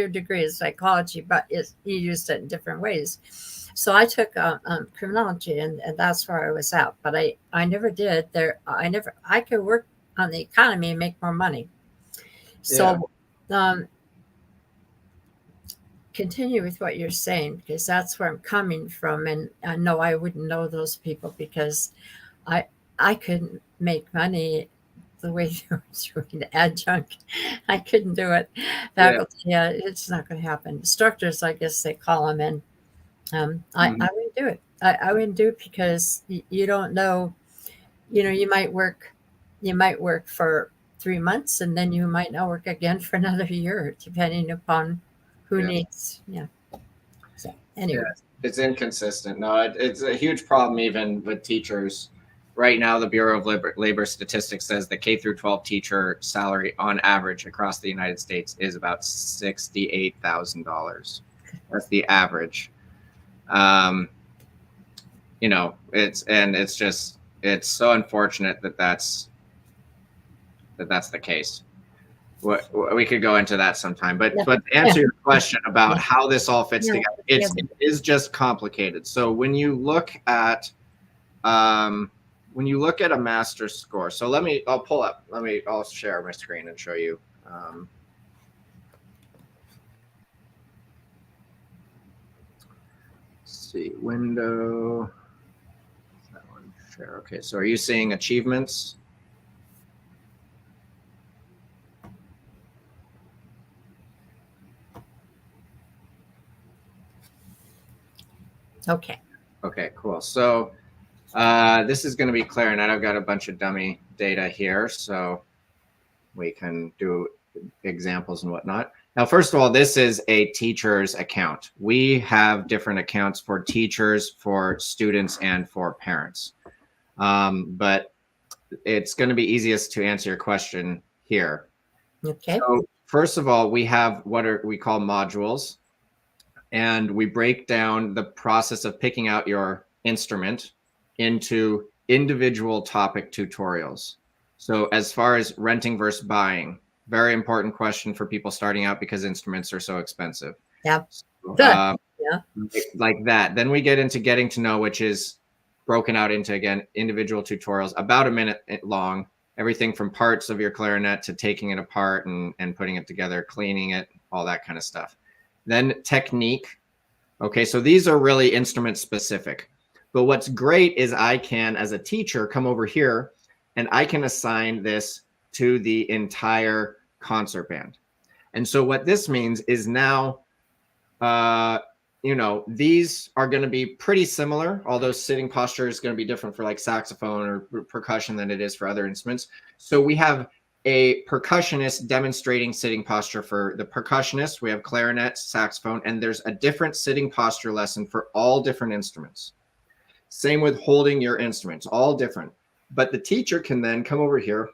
degree in psychology, but you used it in different ways. So I took criminology, and that's where I was at. But I never did there. I could work on the economy and make more money. So continue with what you're saying, because that's where I'm coming from. And I know I wouldn't know those people because I couldn't make money the way they were doing adjunct. I couldn't do it. Faculty, it's not going to happen. Instructors, I guess they call them, and I wouldn't do it. I wouldn't do it because you don't know. You might work for 3 months, and then you might not work again for another year, depending upon who needs. Yeah. So anyway,
it's inconsistent. No, it's a huge problem even with teachers. Right now, the Bureau of Labor Statistics says the K through 12 teacher salary on average across the United States is about $68,000. That's the average. It's so unfortunate that that's the case. We could go into that sometime, but to answer your question about how this all fits together, it is just complicated. So when you look at a master's score, so I'll share my screen and show you. Let's see, window. That one, share. Okay, so are you seeing achievements?
okay.
Okay, cool. So this is going to be clear, and I've got a bunch of dummy data here, so we can do examples and whatnot. Now, first of all, this is a teacher's account. We have different accounts for teachers, for students, and for parents. But it's going to be easiest to answer your question here.
Okay.
So first of all, we have what we call modules, and we break down the process of picking out your instrument into individual topic tutorials. So as far as renting versus buying, very important question for people starting out because instruments are so expensive.
Yeah.
So,
Yeah.
like that. Then we get into getting to know, which is broken out into, again, individual tutorials, about a minute long, everything from parts of your clarinet to taking it apart and putting it together, cleaning it, all that kind of stuff. Then technique. Okay, so these are really instrument specific. But what's great is I can, as a teacher, come over here and I can assign this to the entire concert band. And so what this means is now, you know, these are going to be pretty similar, although sitting posture is going to be different for like saxophone or percussion than it is for other instruments. So we have a percussionist demonstrating sitting posture for the percussionist. We have clarinet, saxophone, and there's a different sitting posture lesson for all different instruments. Same with holding your instruments, all different. But the teacher can then come over here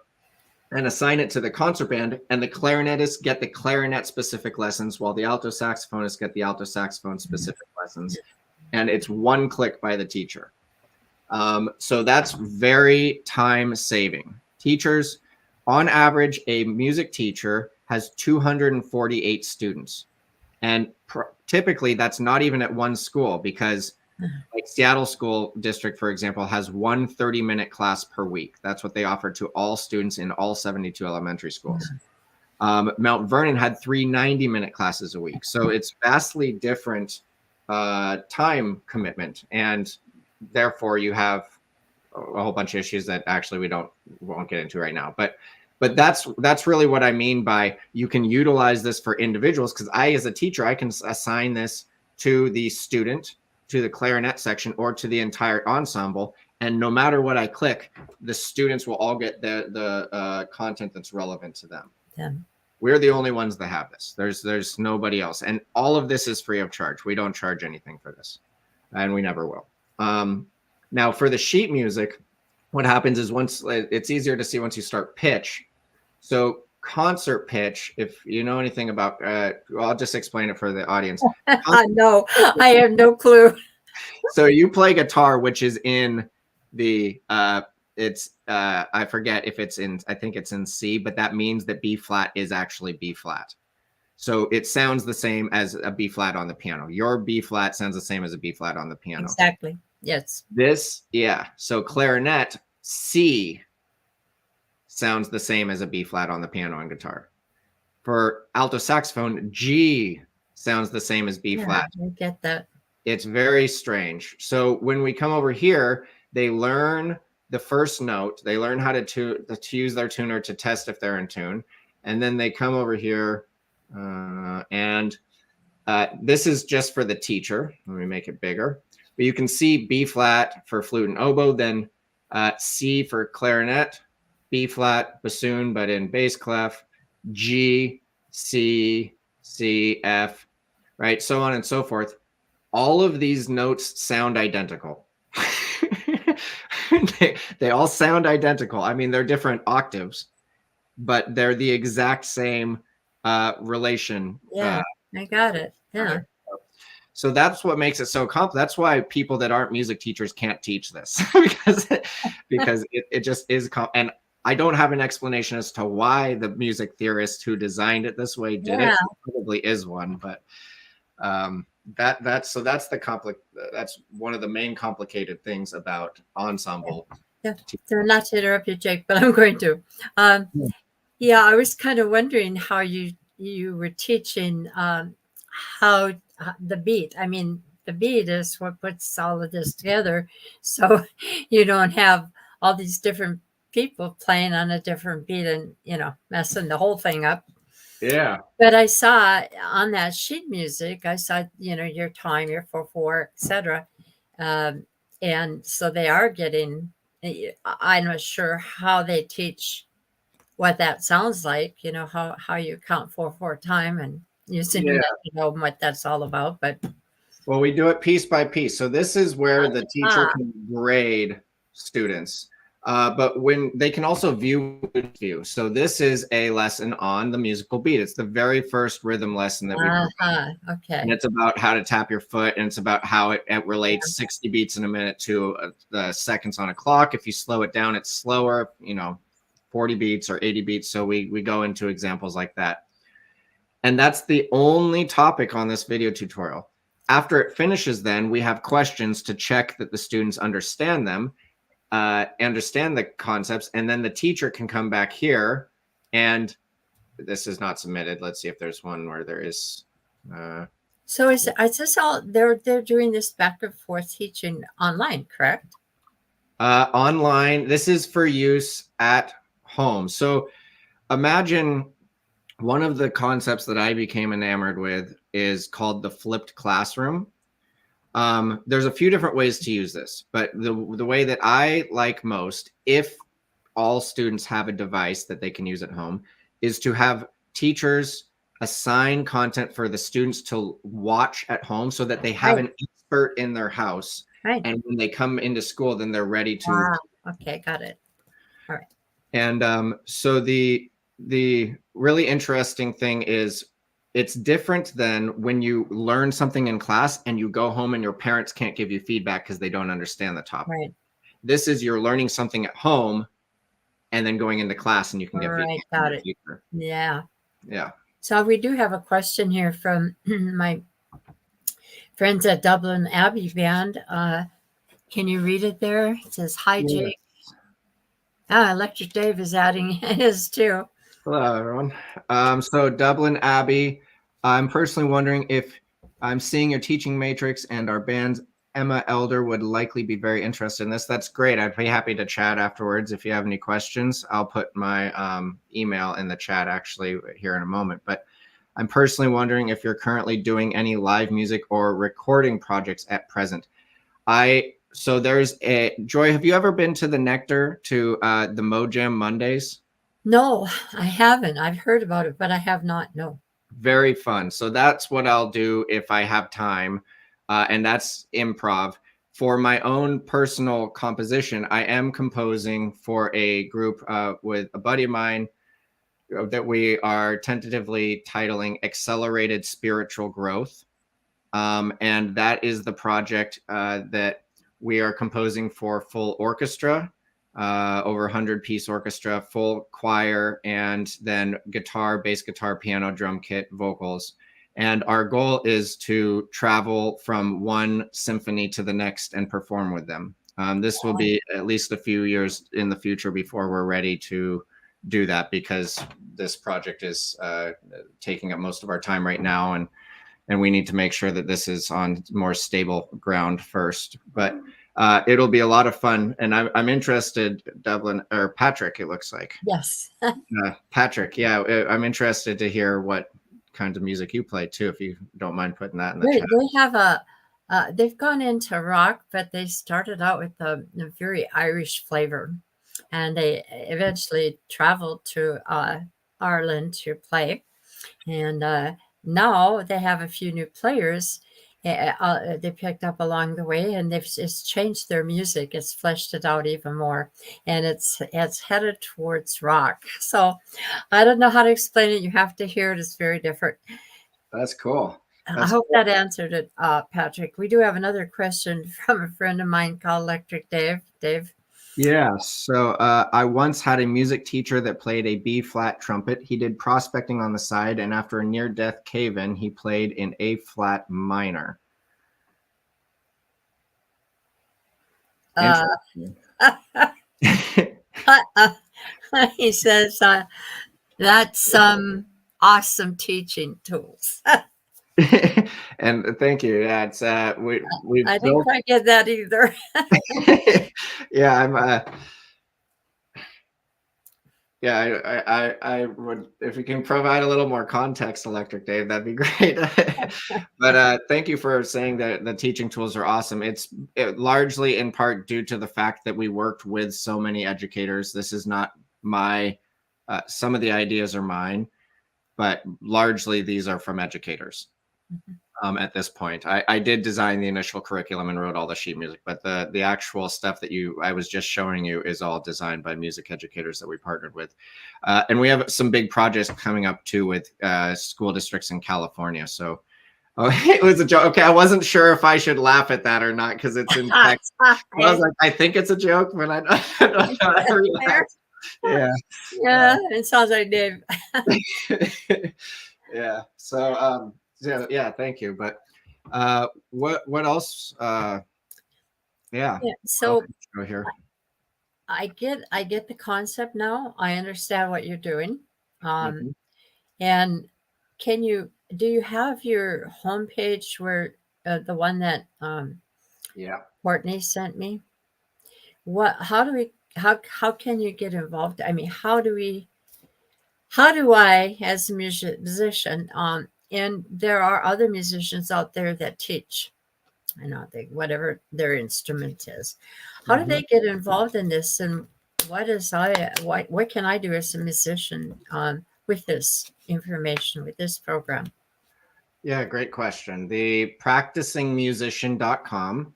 and assign it to the concert band, and the clarinetists get the clarinet specific lessons while the alto saxophonists get the alto saxophone specific lessons. And it's one click by the teacher. So that's very time saving. Teachers, on average, a music teacher has 248 students. And typically that's not even at one school, because like Seattle School District, for example, has one 30-minute class per week. That's what they offer to all students in all 72 elementary schools. Mount Vernon had 3 90-minute classes a week. So it's vastly different time commitment. And therefore you have a whole bunch of issues that actually we won't get into right now. But that's really what I mean by you can utilize this for individuals, because I, as a teacher, I can assign this to the student, to the clarinet section, or to the entire ensemble. And no matter what I click, the students will all get the content that's relevant to them.
Yeah.
We're the only ones that have this. There's nobody else. And all of this is free of charge. We don't charge anything for this, and we never will. Now for the sheet music, what happens is once it's easier to see once you start pitch. So concert pitch, if you know anything about, I'll just explain it for the audience.
No, I have no clue.
So you play guitar, which is in the, I forget if it's in, I think it's in C, but that means that B flat is actually B flat. So it sounds the same as a B flat on the piano. Your B flat sounds the same as a B flat on the piano.
Exactly. Yes.
This, yeah. So clarinet, C sounds the same as a B flat on the piano and guitar. For alto saxophone, G sounds the same as B flat.
I get that.
It's very strange. So when we come over here, they learn the first note. They learn how to use their tuner to test if they're in tune. And then they come over here and this is just for the teacher. Let me make it bigger. But you can see B flat for flute and oboe, then C for clarinet, B flat bassoon, but in bass clef, G, C, C, F, right? So on and so forth. All of these notes sound identical. they all sound identical. I mean, they're different octaves, but they're the exact same relation.
Yeah, I got it. Yeah.
So that's what makes it so complex. That's why people that aren't music teachers can't teach this because it just is. And I don't have an explanation as to why the music theorist who designed it this way did it. There probably is one, but that's one of the main complicated things about ensemble.
Yeah. So not to interrupt you, Jake, but I'm going to. Yeah, I was kind of wondering how you were teaching how the beat. I mean, the beat is what puts all of this together. So you don't have all these different people playing on a different beat and, messing the whole thing up.
Yeah.
But I saw on that sheet music, I saw, your time, your 4/4, etc. And so they are getting, I'm not sure how they teach what that sounds like, how you count 4/4 time and using what that's all about. But
well, we do it piece by piece. So this is where the teacher can grade students. But when they can also view. So this is a lesson on the musical beat. It's the very first rhythm lesson that we provide.
Okay.
And it's about how to tap your foot, and it's about how it relates 60 beats in a minute to the seconds on a clock. If you slow it down, it's slower, 40 beats or 80 beats. So we go into examples like that. And that's the only topic on this video tutorial. After it finishes, then we have questions to check that the students understand them, understand the concepts, and then the teacher can come back here. And this is not submitted. Let's see if there's one where there is.
So is this all they're doing this back and forth teaching online, correct?
Online. This is for use at home. So imagine one of the concepts that I became enamored with is called the flipped classroom. There's a few different ways to use this, but the way that I like most, if all students have a device that they can use at home, is to have teachers assign content for the students to watch at home so that they have an expert in their house.
Right.
And when they come into school, then they're ready to.
Okay, got it. All right.
And so the really interesting thing is it's different than when you learn something in class and you go home and your parents can't give you feedback because they don't understand the topic.
Right.
This is you're learning something at home and then going into class and you can get feedback.
Got it. Yeah.
Yeah.
So we do have a question here from my friends at Dublin Abbey Band. Can you read it there? It says, "Hi, Jake." Electric Dave is adding his too.
Hello, everyone. So Dublin Abbey, I'm personally wondering if I'm seeing your teaching matrix and our band's Emma Elder would likely be very interested in this. That's great. I'd be happy to chat afterwards. If you have any questions, I'll put my email in the chat actually here in a moment. But I'm personally wondering if you're currently doing any live music or recording projects at present. So there's a Joy. Have you ever been to the Nectar to the Mojam Mondays?
No, I haven't. I've heard about it, but I have not. No.
Very fun. So that's what I'll do if I have time. And that's improv. For my own personal composition, I am composing for a group with a buddy of mine that we are tentatively titling Accelerated Spiritual Growth. And that is the project that we are composing for full orchestra, over 100-piece orchestra, full choir, and then guitar, bass guitar, piano, drum kit, vocals. And our goal is to travel from one symphony to the next and perform with them. This will be at least a few years in the future before we're ready to do that, because this project is taking up most of our time right now. And we need to make sure that this is on more stable ground first. But it'll be a lot of fun. And I'm interested, Dublin, or Patrick, it looks like.
Yes.
Patrick, yeah, I'm interested to hear what kinds of music you play too, if you don't mind putting that in the chat.
They have they've gone into rock, but they started out with a very Irish flavor, and they eventually traveled to Ireland to play, and now they have a few new players they picked up along the way, and they've just changed their music. It's fleshed it out even more, and it's headed towards rock. So I don't know how to explain it. You have to hear it. It's very different.
That's cool.
I hope that answered it, Patrick. We do have another question from a friend of mine called Electric Dave. Dave?
Yeah, so I once had a music teacher that played a B-flat trumpet. He did prospecting on the side, and after a near-death cave-in, he played in A-flat minor.
He says, that's some awesome teaching tools.
And thank you. Yeah, it's
I didn't quite get that either.
Yeah, I would, if you can provide a little more context, Electric Dave, that'd be great. But thank you for saying that the teaching tools are awesome. It's largely in part due to the fact that we worked with so many educators. This is not my, some of the ideas are mine, but largely these are from educators. at this point. I did design the initial curriculum and wrote all the sheet music, but the actual stuff that I was just showing you is all designed by music educators that we partnered with. And we have some big projects coming up too with school districts in California. So it was a joke. Okay, I wasn't sure if I should laugh at that or not because it's in text. I was like, I think it's a joke, but I don't know. Yeah.
Yeah, it sounds like Dave.
Yeah. So yeah, thank you. But what else? Yeah.
So
go here.
I get the concept now. I understand what you're doing.
Mhm.
And do you have your homepage where the one that
Yeah.
Courtney sent me? How can you get involved? I mean, how do I as a musician, and there are other musicians out there that teach, I know whatever their instrument is. How do they get involved in this, and what can I do as a musician with this information, with this program?
Yeah, great question. The practicingmusician.com.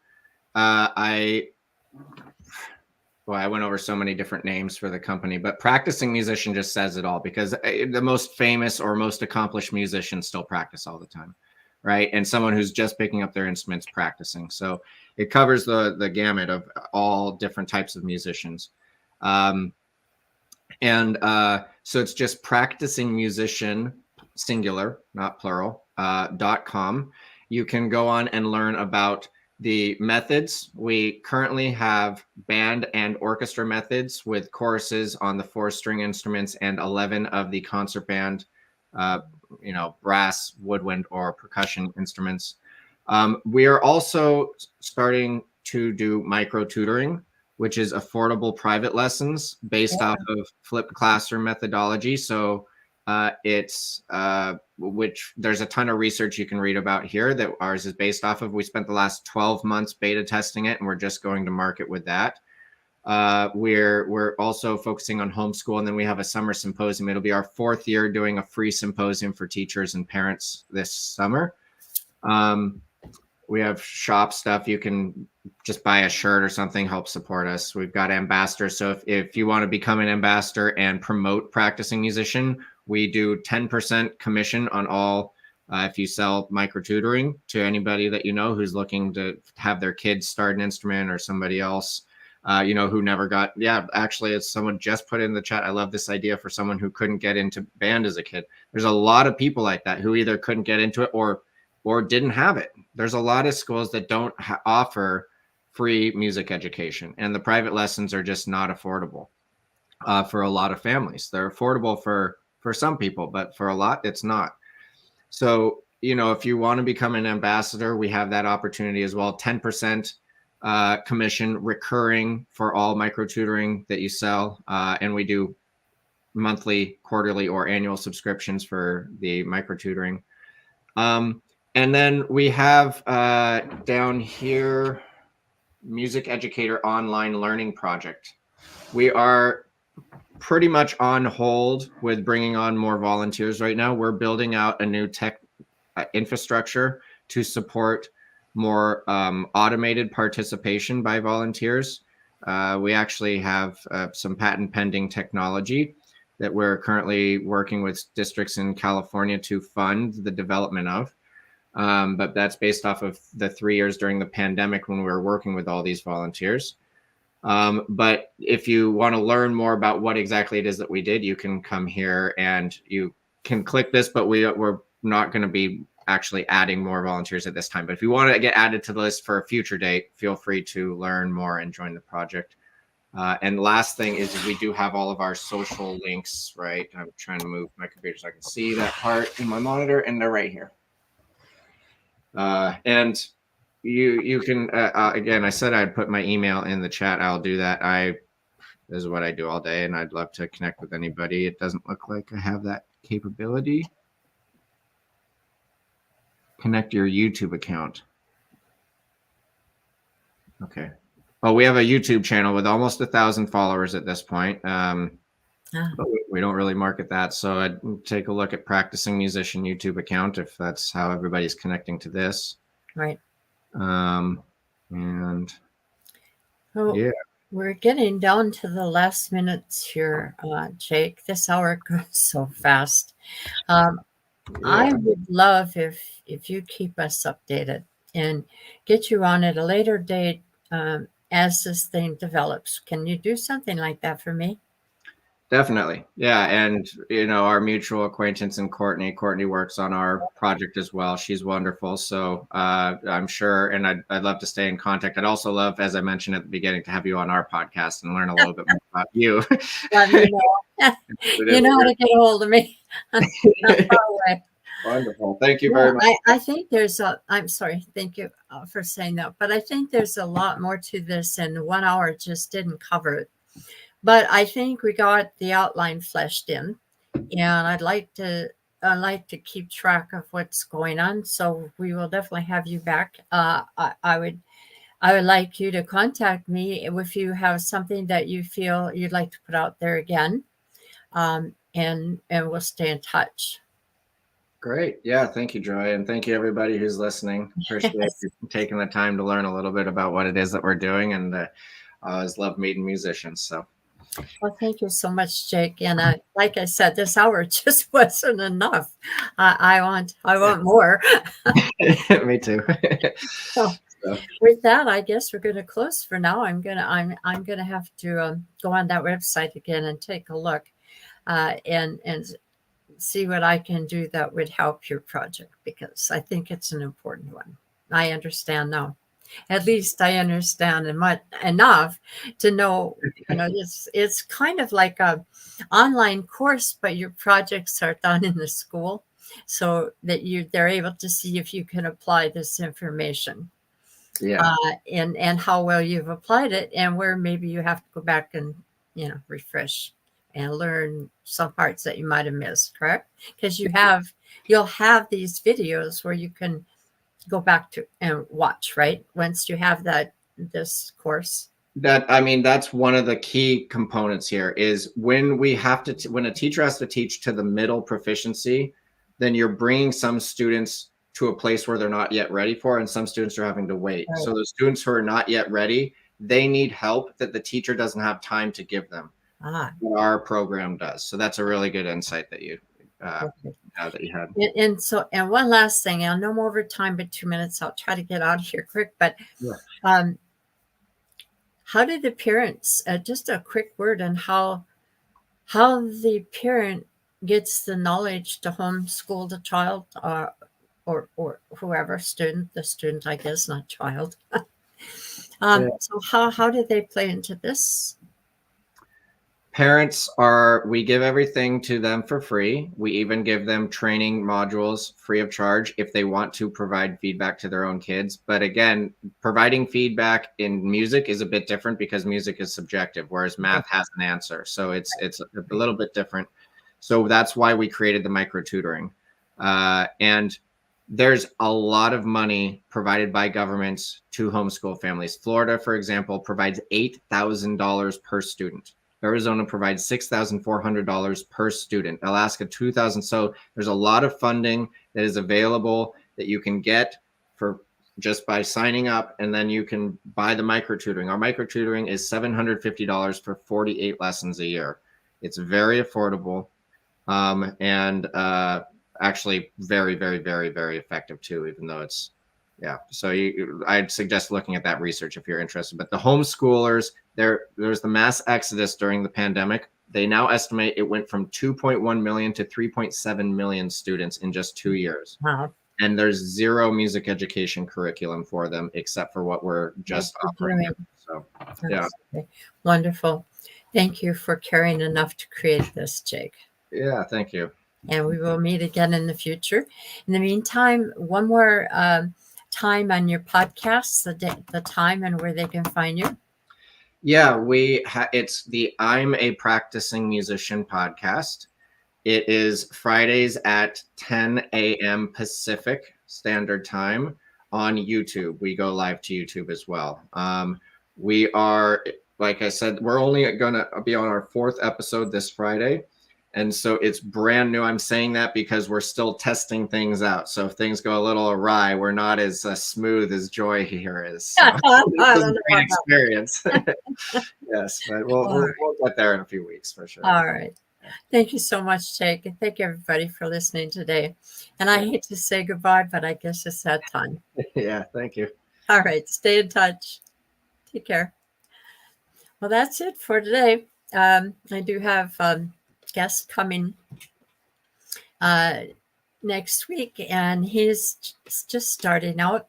I went over so many different names for the company, but Practicing Musician just says it all because the most famous or most accomplished musicians still practice all the time, right? And someone who's just picking up their instruments practicing. So it covers the gamut of all different types of musicians. So it's just Practicing Musician, singular, not plural, .com. You can go on and learn about the methods. We currently have band and orchestra methods with choruses on the 4-string instruments and 11 of the concert band, brass, woodwind, or percussion instruments. We are also starting to do micro tutoring, which is affordable private lessons based off of flipped classroom methodology. So which there's a ton of research you can read about here that ours is based off of. We spent the last 12 months beta testing it, and we're just going to market with that. We're also focusing on homeschool, and then we have a summer symposium. It'll be our 4th year doing a free symposium for teachers and parents this summer. We have shop stuff. You can just buy a shirt or something, help support us. We've got ambassadors. So if you want to become an ambassador and promote Practicing Musician, we do 10% commission on all if you sell micro tutoring to anybody that you know who's looking to have their kids start an instrument, or somebody else who never got. Yeah, actually, it's someone just put in the chat. I love this idea for someone who couldn't get into band as a kid. There's a lot of people like that who either couldn't get into it or didn't have it. There's a lot of schools that don't offer free music education, and the private lessons are just not affordable for a lot of families. They're affordable for some people, but for a lot, it's not. So, if you want to become an ambassador, we have that opportunity as well. 10% commission recurring for all micro tutoring that you sell. And we do monthly, quarterly, or annual subscriptions for the micro tutoring. And then we have down here, Music Educator Online Learning Project. We are pretty much on hold with bringing on more volunteers right now. We're building out a new tech infrastructure to support more automated participation by volunteers. We actually have some patent pending technology that we're currently working with districts in California to fund the development of. But that's based off of the 3 years during the pandemic when we were working with all these volunteers. But if you want to learn more about what exactly it is that we did, you can come here and you can click this, but we're not going to be actually adding more volunteers at this time. But if you want to get added to the list for a future date, feel free to learn more and join the project. And last thing is we do have all of our social links, right? I'm trying to move my computer so I can see that part in my monitor, and they're right here. And you can again, I said I'd put my email in the chat. I'll do that. This is what I do all day, and I'd love to connect with anybody. It doesn't look like I have that capability. Connect your YouTube account. Okay. Well, we have a YouTube channel with almost 1,000 followers at this point.
Ah,
But we don't really market that. So I'd take a look at Practicing Musician YouTube account if that's how everybody's connecting to this.
right.
Um, and
Oh,
yeah,
we're getting down to the last minutes here, Jake. This hour goes so fast. Um, I
yeah.
would love if you keep us updated and get you on at a later date as this thing develops. Can you do something like that for me?
Definitely. Yeah. And, our mutual acquaintance and Courtney works on our project as well. She's wonderful. So I'm sure, and I'd love to stay in contact. I'd also love, as I mentioned at the beginning, to have you on our podcast and learn a little bit more about you.
Let me know.
It
You
is
know how to get a hold of me. I'm not
weird.
far away.
Wonderful. Thank you
Yeah,
very much.
I think there's I'm sorry, thank you for saying that, but I think there's a lot more to this, and 1 hour just didn't cover it. But I think we got the outline fleshed in, and I like to keep track of what's going on. So we will definitely have you back. I would like you to contact me if you have something that you feel you'd like to put out there again, and we'll stay in touch.
Great. Yeah. Thank you, Joy. And thank you, everybody who's listening. Appreciate
Yes.
you taking the time to learn a little bit about what it is that we're doing. And I always love meeting musicians. So
Well, thank you so much, Jake. And like I said, this hour just wasn't enough. I want more.
me too.
So
So,
with that, I guess we're going to close for now. I'm gonna have to go on that website again and take a look, and see what I can do that would help your project, because I think it's an important one. I understand now. At least I understand enough to know, it's kind of like a online course, but your projects are done in the school, so that they're able to see if you can apply this information,
yeah.
and how well you've applied it, and where maybe you have to go back and refresh and learn some parts that you might have missed. Correct? Because you'll have these videos where you can go back to and watch, right? Once you have this course.
That's one of the key components here is when we have to, when a teacher has to teach to the middle proficiency, then you're bringing some students to a place where they're not yet ready for, and some students are having to wait.
Right.
So the students who are not yet ready, they need help that the teacher doesn't have time to give them.
Ah,
Our program does. So that's a really good insight that you,
okay.
that you had.
And one last thing, I'll no more over time, but 2 minutes. I'll try to get out of here quick. But
Yeah.
um, how did the parents? Just a quick word on how the parent gets the knowledge to homeschool the child, or whoever the student, I guess, not child.
Yeah.
So how did they play into this?
Parents we give everything to them for free. We even give them training modules free of charge if they want to provide feedback to their own kids. But again, providing feedback in music is a bit different because music is subjective, whereas math has an answer. So it's a little bit different. So that's why we created the micro tutoring. And there's a lot of money provided by governments to homeschool families. Florida, for example, provides $8,000 per student. Arizona provides $6,400 per student. Alaska, $2,000. So there's a lot of funding that is available that you can get for just by signing up, and then you can buy the micro tutoring. Our micro tutoring is $750 for 48 lessons a year. It's very affordable, and actually very, very, very, very effective too, even though it's, yeah. So I'd suggest looking at that research if you're interested. But the homeschoolers, there's the mass exodus during the pandemic. They now estimate it went from 2.1 million to 3.7 million students in just 2 years.
Wow.
And there's zero music education curriculum for them except for what we're just offering. So, yeah.
Okay. Wonderful. Thank you for caring enough to create this, Jake.
Yeah, thank you.
And we will meet again in the future. In the meantime, one more time on your podcast, the time and where they can find you.
Yeah, it's the I'm a Practicing Musician podcast. It is Fridays at 10 a.m. Pacific Standard Time on YouTube. We go live to YouTube as well. We are like I said, we're only going to be on our 4th episode this Friday. And so it's brand new. I'm saying that because we're still testing things out. So if things go a little awry, we're not as smooth as Joy here is. So this is a great experience. Yes, but we'll get there in a few weeks for sure.
All right. Thank you so much, Jake. And thank you, everybody, for listening today. And I hate to say goodbye, but I guess it's that time.
Yeah, thank you.
All right. Stay in touch. Take care. Well, that's it for today. I do have guests coming next week, and he's just starting out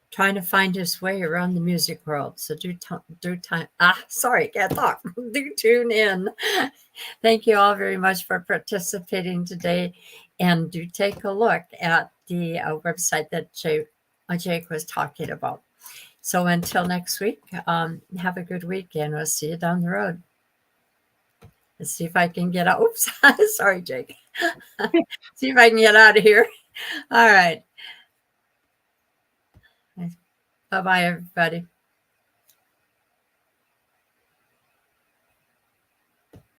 trying to find his way around the music world. So do tune in. Thank you all very much for participating today, and do take a look at the website that Jake was talking about. So until next week, have a good weekend. We'll see you down the road. Let's see if I can get out. Oops, sorry, Jake. See if I can get out of here. All right. Bye-bye, everybody.